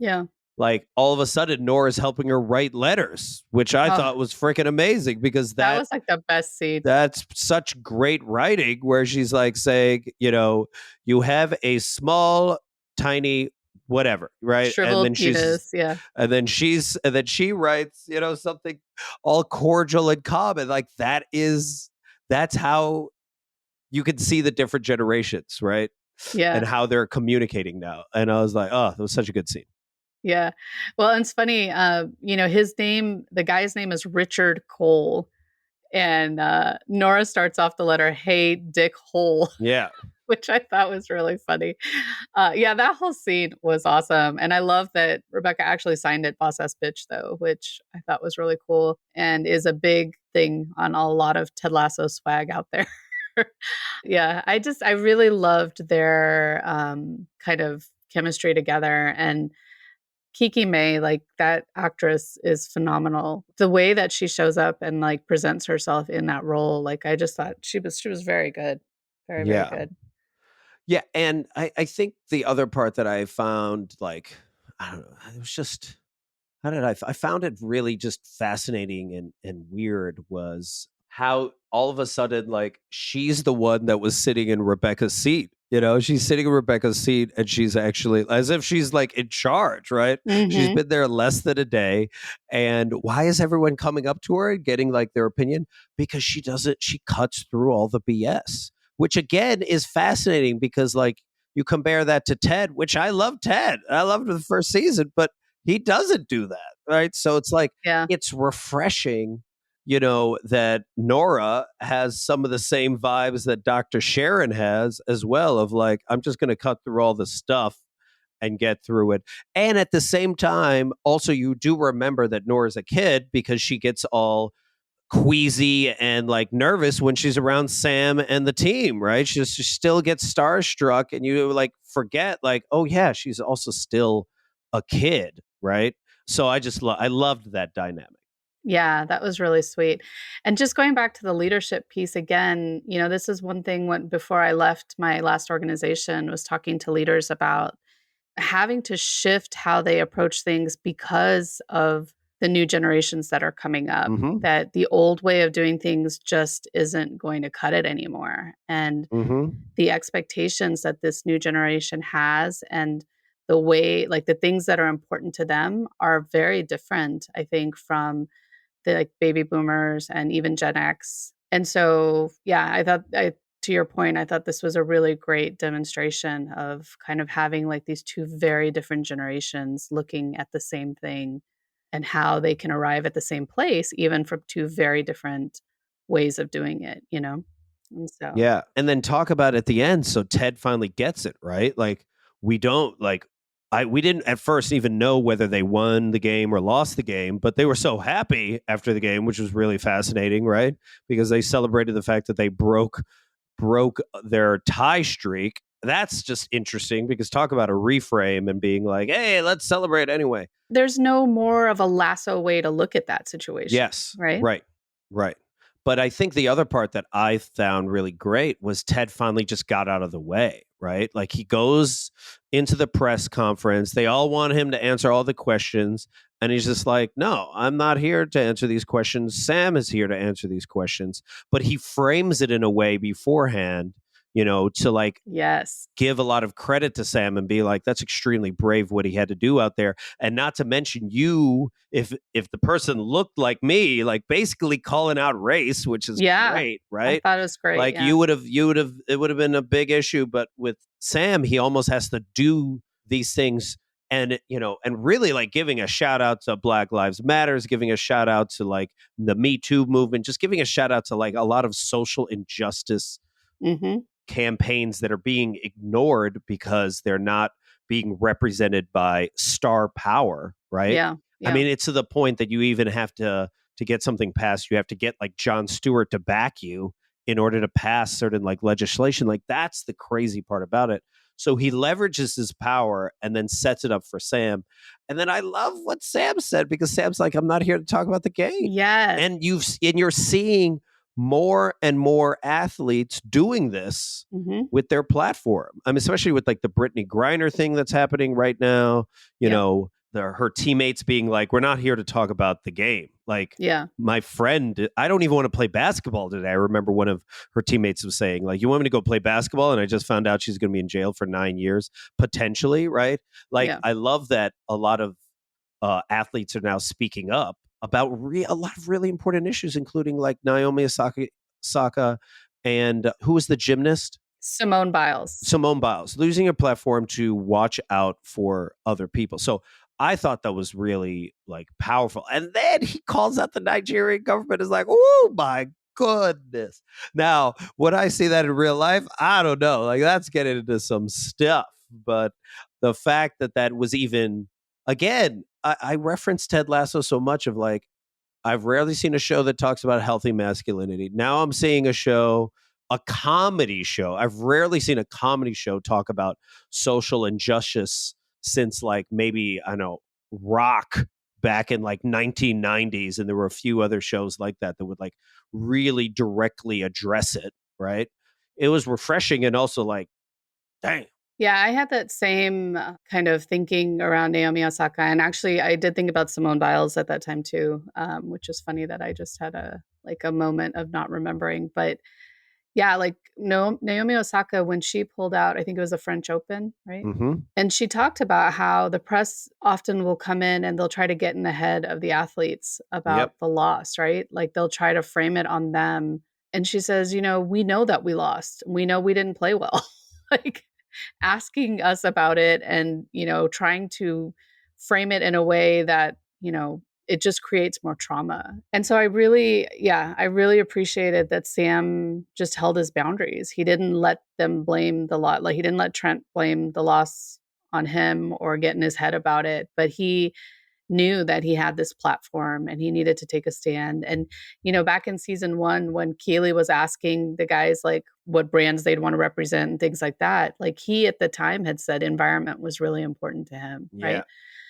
Yeah. like all of a sudden Nora's helping her write letters, which I Oh, thought was freaking amazing, because that was like the best scene. that's such great writing, where she's like saying, you have a small, tiny whatever, right? And Shriveled then penis. Yeah. she writes, something all cordial and calm. And like that's how you can see the different generations, right? Yeah. And how they're communicating now. And I was like, oh, that was such a good scene. Yeah. Well, and it's funny, his name, the guy's name is Richard Cole. And Nora starts off the letter, "Hey, Dick Hole," Yeah. which I thought was really funny. Yeah, that whole scene was awesome. And I love that Rebecca actually signed it Boss Ass Bitch, though, which I thought was really cool and is a big thing on a lot of Ted Lasso swag out there. Yeah, I really loved their kind of chemistry together. And Kiki May, like that actress is phenomenal. The way that she shows up and like presents herself in that role, like I just thought she was very good. Very, very Yeah. good. Yeah, and I think the other part that I found, like, I don't know, it was just, how did I found it really just fascinating and weird, was how all of a sudden, like, she's the one that was sitting in Rebecca's seat. She's sitting in Rebecca's seat, and she's actually as if she's like in charge, right? She's Mhm. been there less than a day. And why is everyone coming up to her and getting like their opinion? Because she cuts through all the BS, which again is fascinating, because like you compare that to Ted, which I love Ted. I loved the first season, but he doesn't do that, right? So it's like, Yeah. it's refreshing, that Nora has some of the same vibes that Dr. Sharon has as well, of like, I'm just going to cut through all the stuff and get through it. And at the same time, also, you do remember that Nora's a kid, because she gets all queasy and like nervous when she's around Sam and the team, right? She still gets starstruck, and you like forget, like, oh yeah, she's also still a kid, right? So I loved that dynamic. Yeah, that was really sweet. And just going back to the leadership piece again, this is one thing when before I left my last organization was talking to leaders about having to shift how they approach things because of the new generations that are coming up, Mm-hmm. that the old way of doing things just isn't going to cut it anymore. And Mm-hmm. the expectations that this new generation has and the way, like the things that are important to them are very different, I think, from the like baby boomers and even Gen X. And so, yeah, to your point, I thought this was a really great demonstration of kind of having like these two very different generations looking at the same thing and how they can arrive at the same place, even from two very different ways of doing it. And so, Yeah. And then talk about at the end. So Ted finally gets it, right? Like, we don't like, we didn't at first even know whether they won the game or lost the game, but they were so happy after the game, which was really fascinating, right? Because they celebrated the fact that they broke their tie streak, that's just interesting because talk about a reframe and being like, hey, let's celebrate anyway. There's no more of a lasso way to look at that situation. Yes. Right? Right. But I think the other part that I found really great was Ted finally just got out of the way, right? Like he goes into the press conference. They all want him to answer all the questions. And he's just like, no, I'm not here to answer these questions. Sam is here to answer these questions. But he frames it in a way beforehand, to like Yes. give a lot of credit to Sam and be like, that's extremely brave what he had to do out there. And not to mention if the person looked like me, like basically calling out race, which is great, I right? thought it was great. Like Yeah. it would have been a big issue. But with Sam, he almost has to do these things and really like giving a shout out to Black Lives Matters, giving a shout out to like the Me Too movement, just giving a shout out to like a lot of social injustice campaigns that are being ignored because they're not being represented by star power, right? Yeah. I mean, it's to the point that you even have to get something passed, you have to get like Jon Stewart to back you in order to pass certain like legislation. Like that's the crazy part about it. So he leverages his power and then sets it up for Sam. And then I love what Sam said because Sam's like, I'm not here to talk about the game. Yes. And you're seeing more and more athletes doing this with their platform. I mean, especially with like the Brittany Griner thing that's happening right now, her teammates being like, we're not here to talk about the game. Like my friend, I don't even want to play basketball today. I remember one of her teammates was saying like, you want me to go play basketball? And I just found out she's going to be in jail for 9 years, potentially. Right. Like, I love that a lot of athletes are now speaking up about a lot of really important issues, including like Naomi Osaka and who was the gymnast? Simone Biles, losing her platform to watch out for other people. So I thought that was really like powerful. And then he calls out the Nigerian government is like, oh my goodness. Now, would I see that in real life? I don't know. Like that's getting into some stuff. But the fact that was even, again, I reference Ted Lasso so much of like, I've rarely seen a show that talks about healthy masculinity. Now I'm seeing a comedy show. I've rarely seen a comedy show talk about social injustice since like maybe, I don't know, Rock back in like 1990s. And there were a few other shows like that would like really directly address it. Right. It was refreshing and also like, dang. Yeah, I had that same kind of thinking around Naomi Osaka. And actually, I did think about Simone Biles at that time too, which is funny that I just had a moment of not remembering. But yeah, like Naomi Osaka, when she pulled out, I think it was the French Open, right? And she talked about how the press often will come in and they'll try to get in the head of the athletes about the loss, right? Like they'll try to frame it on them. And she says, we know that we lost. We know we didn't play well. Like asking us about it and, trying to frame it in a way that, it just creates more trauma. And so I really appreciated that Sam just held his boundaries. He didn't let them blame the lot. Like he didn't let Trent blame the loss on him or get in his head about it, but he knew that he had this platform and he needed to take a stand. And, back in season 1, when Keely was asking the guys like what brands they'd want to represent and things like that, like he at the time had said environment was really important to him. Right.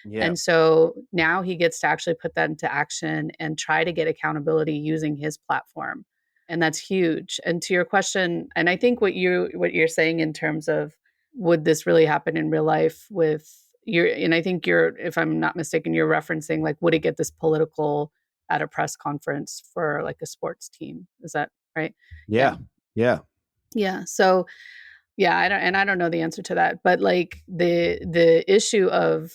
Yeah. And so now he gets to actually put that into action and try to get accountability using his platform. And that's huge. And to your question, and I think what you're saying in terms of would this really happen in real life with and I think if I'm not mistaken, you're referencing like, would it get this political at a press conference for like a sports team? Is that right? Yeah. So I don't know the answer to that, but like the issue of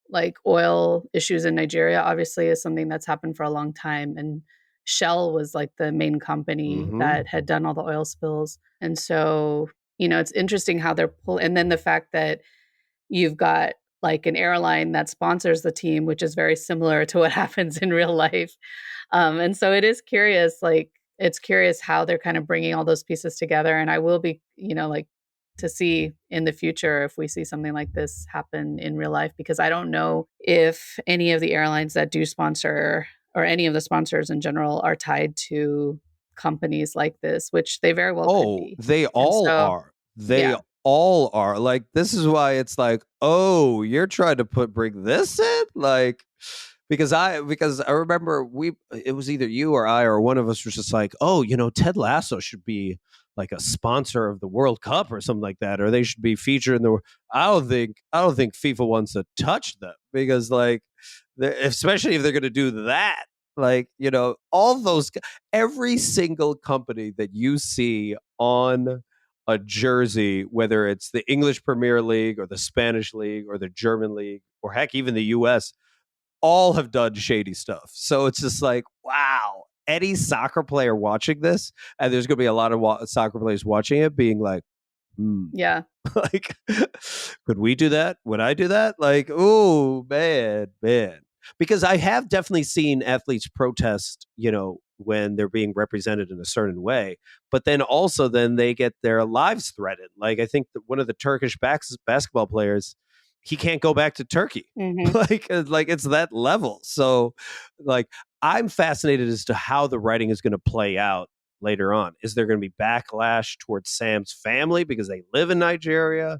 like oil issues in Nigeria obviously is something that's happened for a long time. And Shell was like the main company that had done all the oil spills. And so, it's interesting how they're and then the fact that you've got like an airline that sponsors the team, which is very similar to what happens in real life. And so it is curious, like it's curious how they're kind of bringing all those pieces together. And I will be, to see in the future if we see something like this happen in real life, because I don't know if any of the airlines that do sponsor or any of the sponsors in general are tied to companies like this, which they very well could be. They all are. They all are. Like, this is why it's like, oh, you're trying to bring this in? Like, because I remember it was either you or I or one of us was just like, oh, Ted Lasso should be like a sponsor of the World Cup or something like that, or they should be featured in the. I don't think FIFA wants to touch them because like, especially if they're going to do that. Like, all those, every single company that you see on a jersey, whether it's the English Premier League or the Spanish League or the German League or heck, even the US, all have done shady stuff. So it's just like, wow, any soccer player watching this, and there's going to be a lot of soccer players watching it being like, Yeah. like, could we do that? Would I do that? Like, oh, man. Because I have definitely seen athletes protest, when they're being represented in a certain way, but then they get their lives threatened. Like, I think that one of the Turkish basketball players, he can't go back to Turkey. Mhm. like it's that level. So, like, I'm fascinated as to how the writing is going to play out later on. Is there going to be backlash towards Sam's family because they live in Nigeria?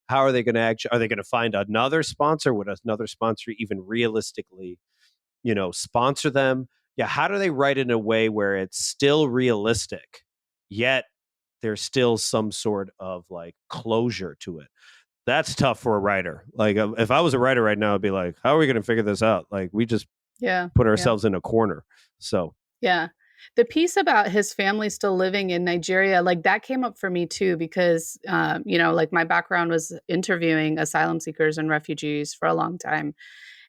How are they going to are they going to find another sponsor? Would another sponsor even realistically, sponsor them? Yeah. How do they write it in a way where it's still realistic, yet there's still some sort of like closure to it? That's tough for a writer. Like, if I was a writer right now, I'd be like, how are we going to figure this out? Like, we just Yeah. put Yeah. ourselves in a corner. So, Yeah. The piece about his family still living in Nigeria, like that came up for me too, because, like my background was interviewing asylum seekers and refugees for a long time.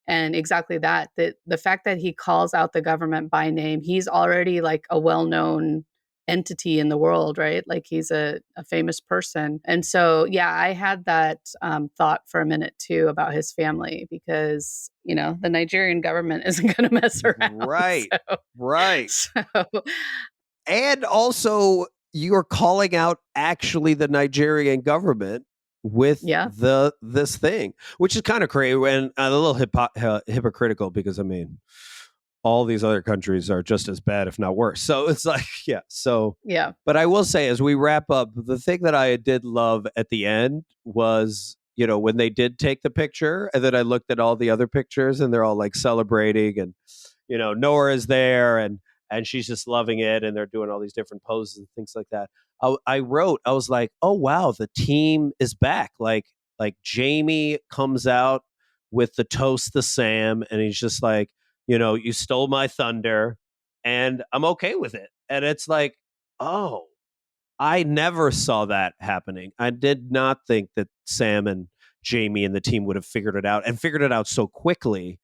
And exactly that, the fact that he calls out the government by name, he's already like a well-known entity in the world, right? Like he's a famous person. And so, yeah, I had that thought for a minute too about his family because, the Nigerian government isn't going to mess around. right. So, Right. so And also, you're calling out actually the Nigerian government with yeah, this thing, which is kind of crazy and a little hypocritical because I mean, all these other countries are just as bad, if not worse. So it's like, yeah. So, yeah, but I will say, as we wrap up, the thing that I did love at the end was, when they did take the picture, and then I looked at all the other pictures, and they're all like celebrating, and Nora is there, and she's just loving it, and they're doing all these different poses and things like that. I was like, oh wow, the team is back. Like Jamie comes out with the toast to Sam, and he's just like, you stole my thunder, and I'm okay with it. And it's like, oh, I never saw that happening. I did not think that Sam and Jamie and the team would have figured it out and figured it out so quickly.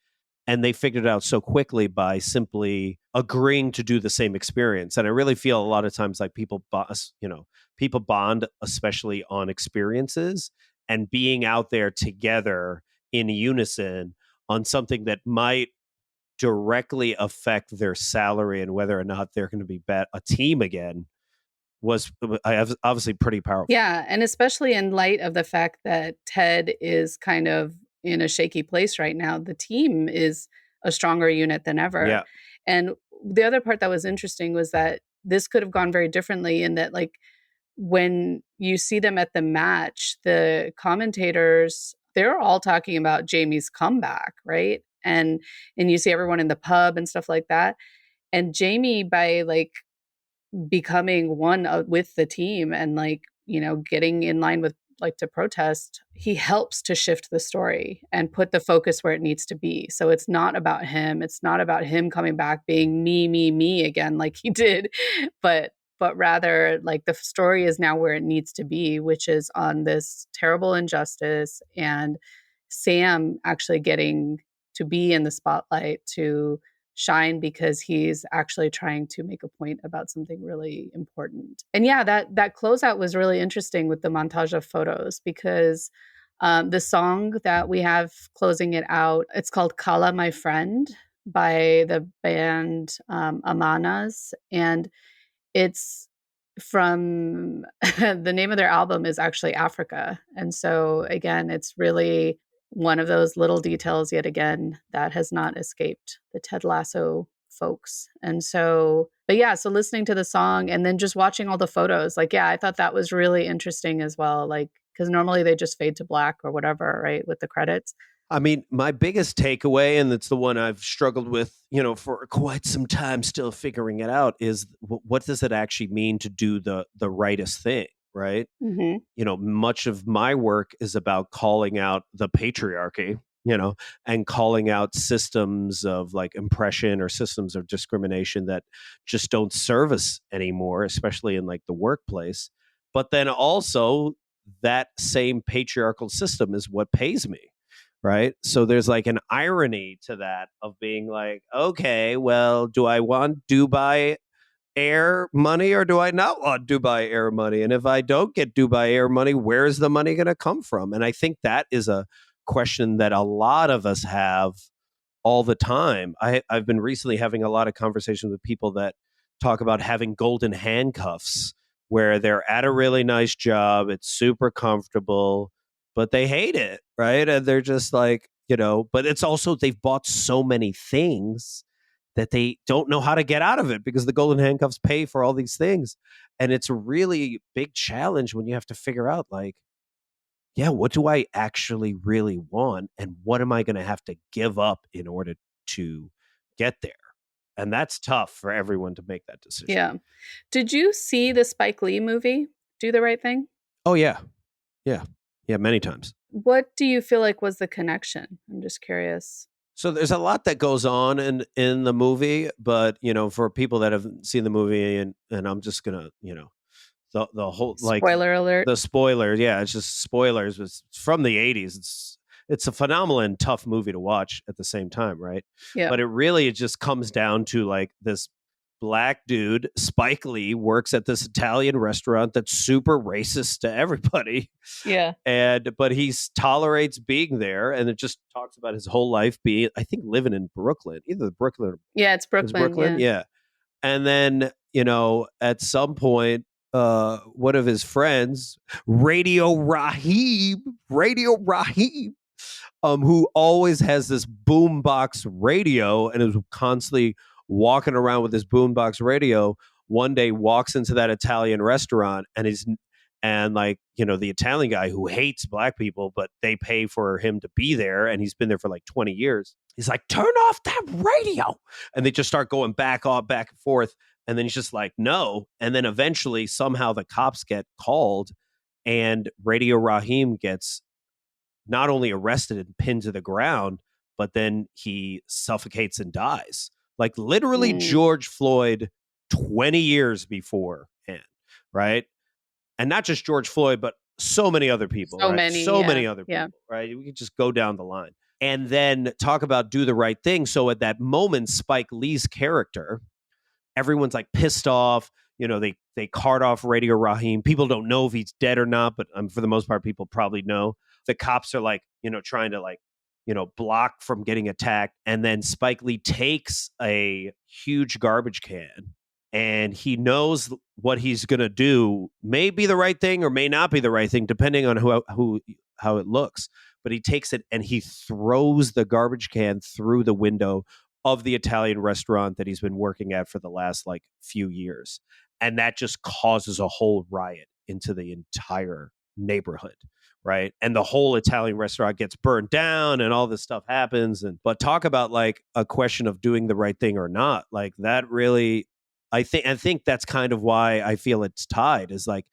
And they figured it out so quickly by simply agreeing to do the same experience. And I really feel a lot of times like people bond, especially on experiences, and being out there together in unison on something that might directly affect their salary and whether or not they're going to be a team again was obviously pretty powerful. yeah. And especially in light of the fact that Ted is kind of in a shaky place right now, the team is a stronger unit than ever. Yeah. And the other part that was interesting was that this could have gone very differently in that, like, when you see them at the match, the commentators, they're all talking about Jamie's comeback, right? And you see everyone in the pub and stuff like that. And Jamie, by like becoming one with the team and like, getting in line with like to protest, he helps to shift the story and put the focus where it needs to be. So it's not about him. It's not about him coming back being me again like he did, but rather like the story is now where it needs to be, which is on this terrible injustice and Sam actually getting to be in the spotlight to shine because he's actually trying to make a point about something really important. And yeah, that closeout was really interesting with the montage of photos because the song that we have closing it out, it's called Kala My Friend by the band Amanas. And it's from the name of their album is actually Africa. And so again, it's really one of those little details yet again that has not escaped the Ted Lasso folks. And so But yeah, so listening to the song and then just watching all the photos, like, yeah, I thought that was really interesting as well. Like, because normally they just fade to black or whatever, right, with the credits. I mean, my biggest takeaway, and it's the one I've struggled with, for quite some time, still figuring it out, is what does it actually mean to do the rightest thing, right? Hmm. Much of my work is about calling out the patriarchy, and calling out systems of like oppression or systems of discrimination that just don't serve us anymore, especially in like the workplace. But then also, that same patriarchal system is what pays me. Right. So there's like an irony to that of being like, okay, well, do I want Dubai Air money or do I not want Dubai Air money? And if I don't get Dubai Air money, where is the money going to come from? And I think that is a question that a lot of us have all the time. I've been recently having a lot of conversations with people that talk about having golden handcuffs where they're at a really nice job, it's super comfortable, but they hate it, right? And they're just like, but it's also they've bought so many things that they don't know how to get out of it because the golden handcuffs pay for all these things. And it's a really big challenge when you have to figure out like, yeah, what do I actually really want? And what am I going to have to give up in order to get there? And that's tough for everyone to make that decision. Yeah. Did you see the Spike Lee movie, Do the Right Thing? Oh, yeah. Yeah. Yeah. Many times. What do you feel like was the connection? I'm just curious. So there's a lot that goes on in the movie, but for people that haven't seen the movie, and I'm just gonna the whole like Spoiler alert. the spoilers. Yeah, it's just spoilers. It's from the '80s. It's a phenomenal and tough movie to watch at the same time, right? Yeah. But it just comes down to like this black dude, Spike Lee, works at this Italian restaurant that's super racist to everybody. Yeah. But he tolerates being there, and it just talks about his whole life being, I think, living in Brooklyn, either Brooklyn or Yeah, it's Brooklyn. Yeah. yeah. And then, at some point, one of his friends, Radio Raheem, who always has this boombox radio and is constantly walking around with this boombox radio, one day walks into that Italian restaurant and like, the Italian guy who hates black people, but they pay for him to be there. And he's been there for like 20 years. He's like, turn off that radio. And they just start going back and forth. And then he's just like, no. And then eventually somehow the cops get called and Radio Raheem gets not only arrested and pinned to the ground, but then he suffocates and dies. Like literally George Floyd 20 years beforehand, right? And not just George Floyd, but so many other people, So right? many, So yeah, many other people, yeah. right? We could just go down the line. And then talk about Do the Right Thing. So at that moment, Spike Lee's character, everyone's like pissed off. They cart off Radio Raheem. People don't know if he's dead or not, but for the most part, people probably know. The cops are like, trying to like, block from getting attacked. And then Spike Lee takes a huge garbage can and he knows what he's going to do may be the right thing or may not be the right thing, depending on how it looks. But he takes it and he throws the garbage can through the window of the Italian restaurant that he's been working at for the last like few years. And that just causes a whole riot into the entire neighborhood. Right. And the whole Italian restaurant gets burned down and all this stuff happens. But talk about like a question of doing the right thing or not. Like that really, I think that's kind of why I feel it's tied is like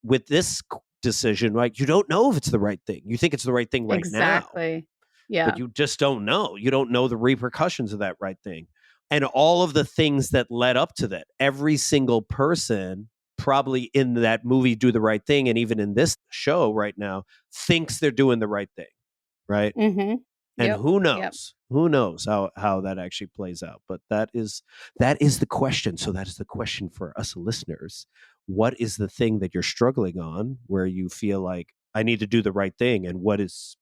with this decision, right? You don't know if it's the right thing. You think it's the right thing right now. Exactly. Yeah. But you just don't know. You don't know the repercussions of that right thing. And all of the things that led up to that. Every single person probably in that movie Do the Right Thing, and even in this show right now, thinks they're doing the right thing. Right. Mm-hmm. And who knows? Yep. Who knows how that actually plays out? But that is the question. So that is the question for us listeners. What is the thing that you're struggling on where you feel like I need to do the right thing? And what is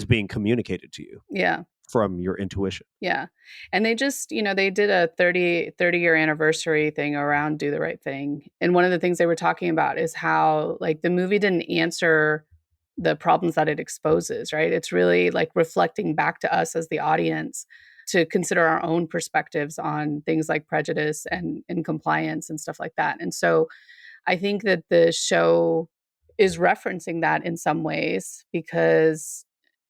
being communicated to you? Yeah. From your intuition. Yeah. And they just, they did a 30-year anniversary thing around Do the Right Thing. And one of the things they were talking about is how like the movie didn't answer the problems that it exposes, right? It's really like reflecting back to us as the audience to consider our own perspectives on things like prejudice and compliance and stuff like that. And so I think that the show is referencing that in some ways because,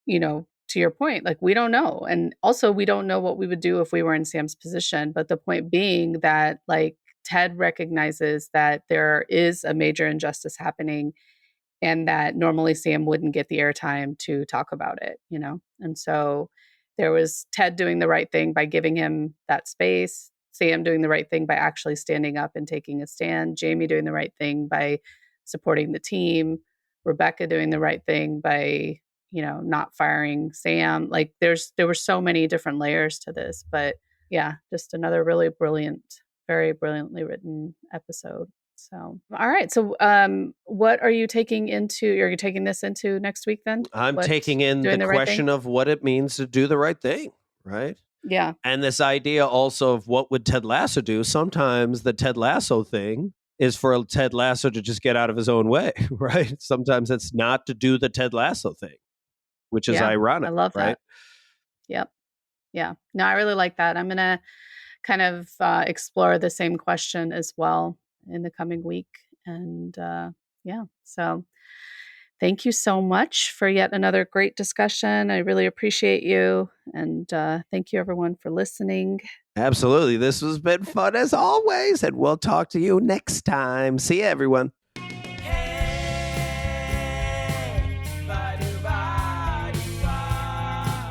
to your point, like we don't know. And also we don't know what we would do if we were in Sam's position. But the point being that like Ted recognizes that there is a major injustice happening and that normally Sam wouldn't get the airtime to talk about it, And so there was Ted doing the right thing by giving him that space, Sam doing the right thing by actually standing up and taking a stand, Jamie doing the right thing by supporting the team, Rebecca doing the right thing by, not firing Sam. Like there were so many different layers to this, but yeah, just another really brilliant, very brilliantly written episode. So, all right. So, what are you taking into? You're taking this into next week, then? I'm taking in the question of what it means to do the right thing, right? Yeah. And this idea also of what would Ted Lasso do? Sometimes the Ted Lasso thing is for Ted Lasso to just get out of his own way, right? Sometimes it's not to do the Ted Lasso thing, which is ironic. I love right? that. Yep. Yeah. No, I really like that. I'm gonna kind of explore the same question as well in the coming week. And so thank you so much for yet another great discussion. I really appreciate you. And thank you, everyone, for listening. Absolutely. This has been fun as always. And we'll talk to you next time. See you, everyone.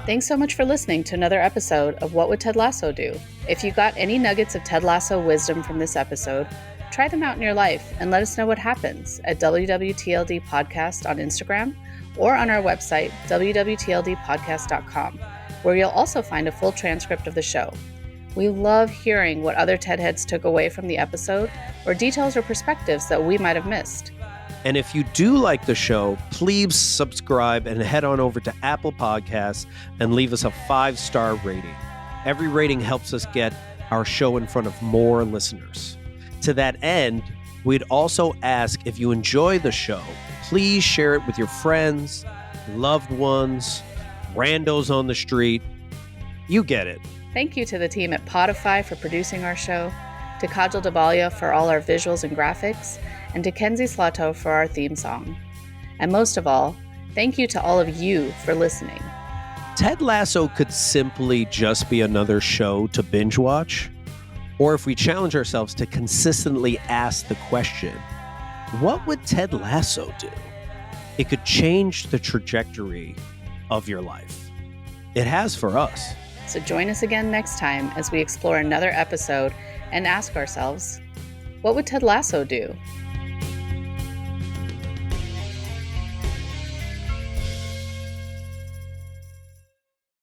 Thanks so much for listening to another episode of What Would Ted Lasso Do? If you got any nuggets of Ted Lasso wisdom from this episode, try them out in your life and let us know what happens at WWTLD Podcast on Instagram or on our website, wwtldpodcast.com, where you'll also find a full transcript of the show. We love hearing what other Ted heads took away from the episode or details or perspectives that we might have missed. And if you do like the show, please subscribe and head on over to Apple Podcasts and leave us a 5-star rating. Every rating helps us get our show in front of more listeners. To that end, we'd also ask if you enjoy the show, please share it with your friends, loved ones, randos on the street. You get it. Thank you to the team at Podify for producing our show, to Kajal Dabalia for all our visuals and graphics, and to Kenzie Slato for our theme song. And most of all, thank you to all of you for listening. Ted Lasso could simply just be another show to binge watch, or if we challenge ourselves to consistently ask the question, what would Ted Lasso do? It could change the trajectory of your life. It has for us. So join us again next time as we explore another episode and ask ourselves, what would Ted Lasso do?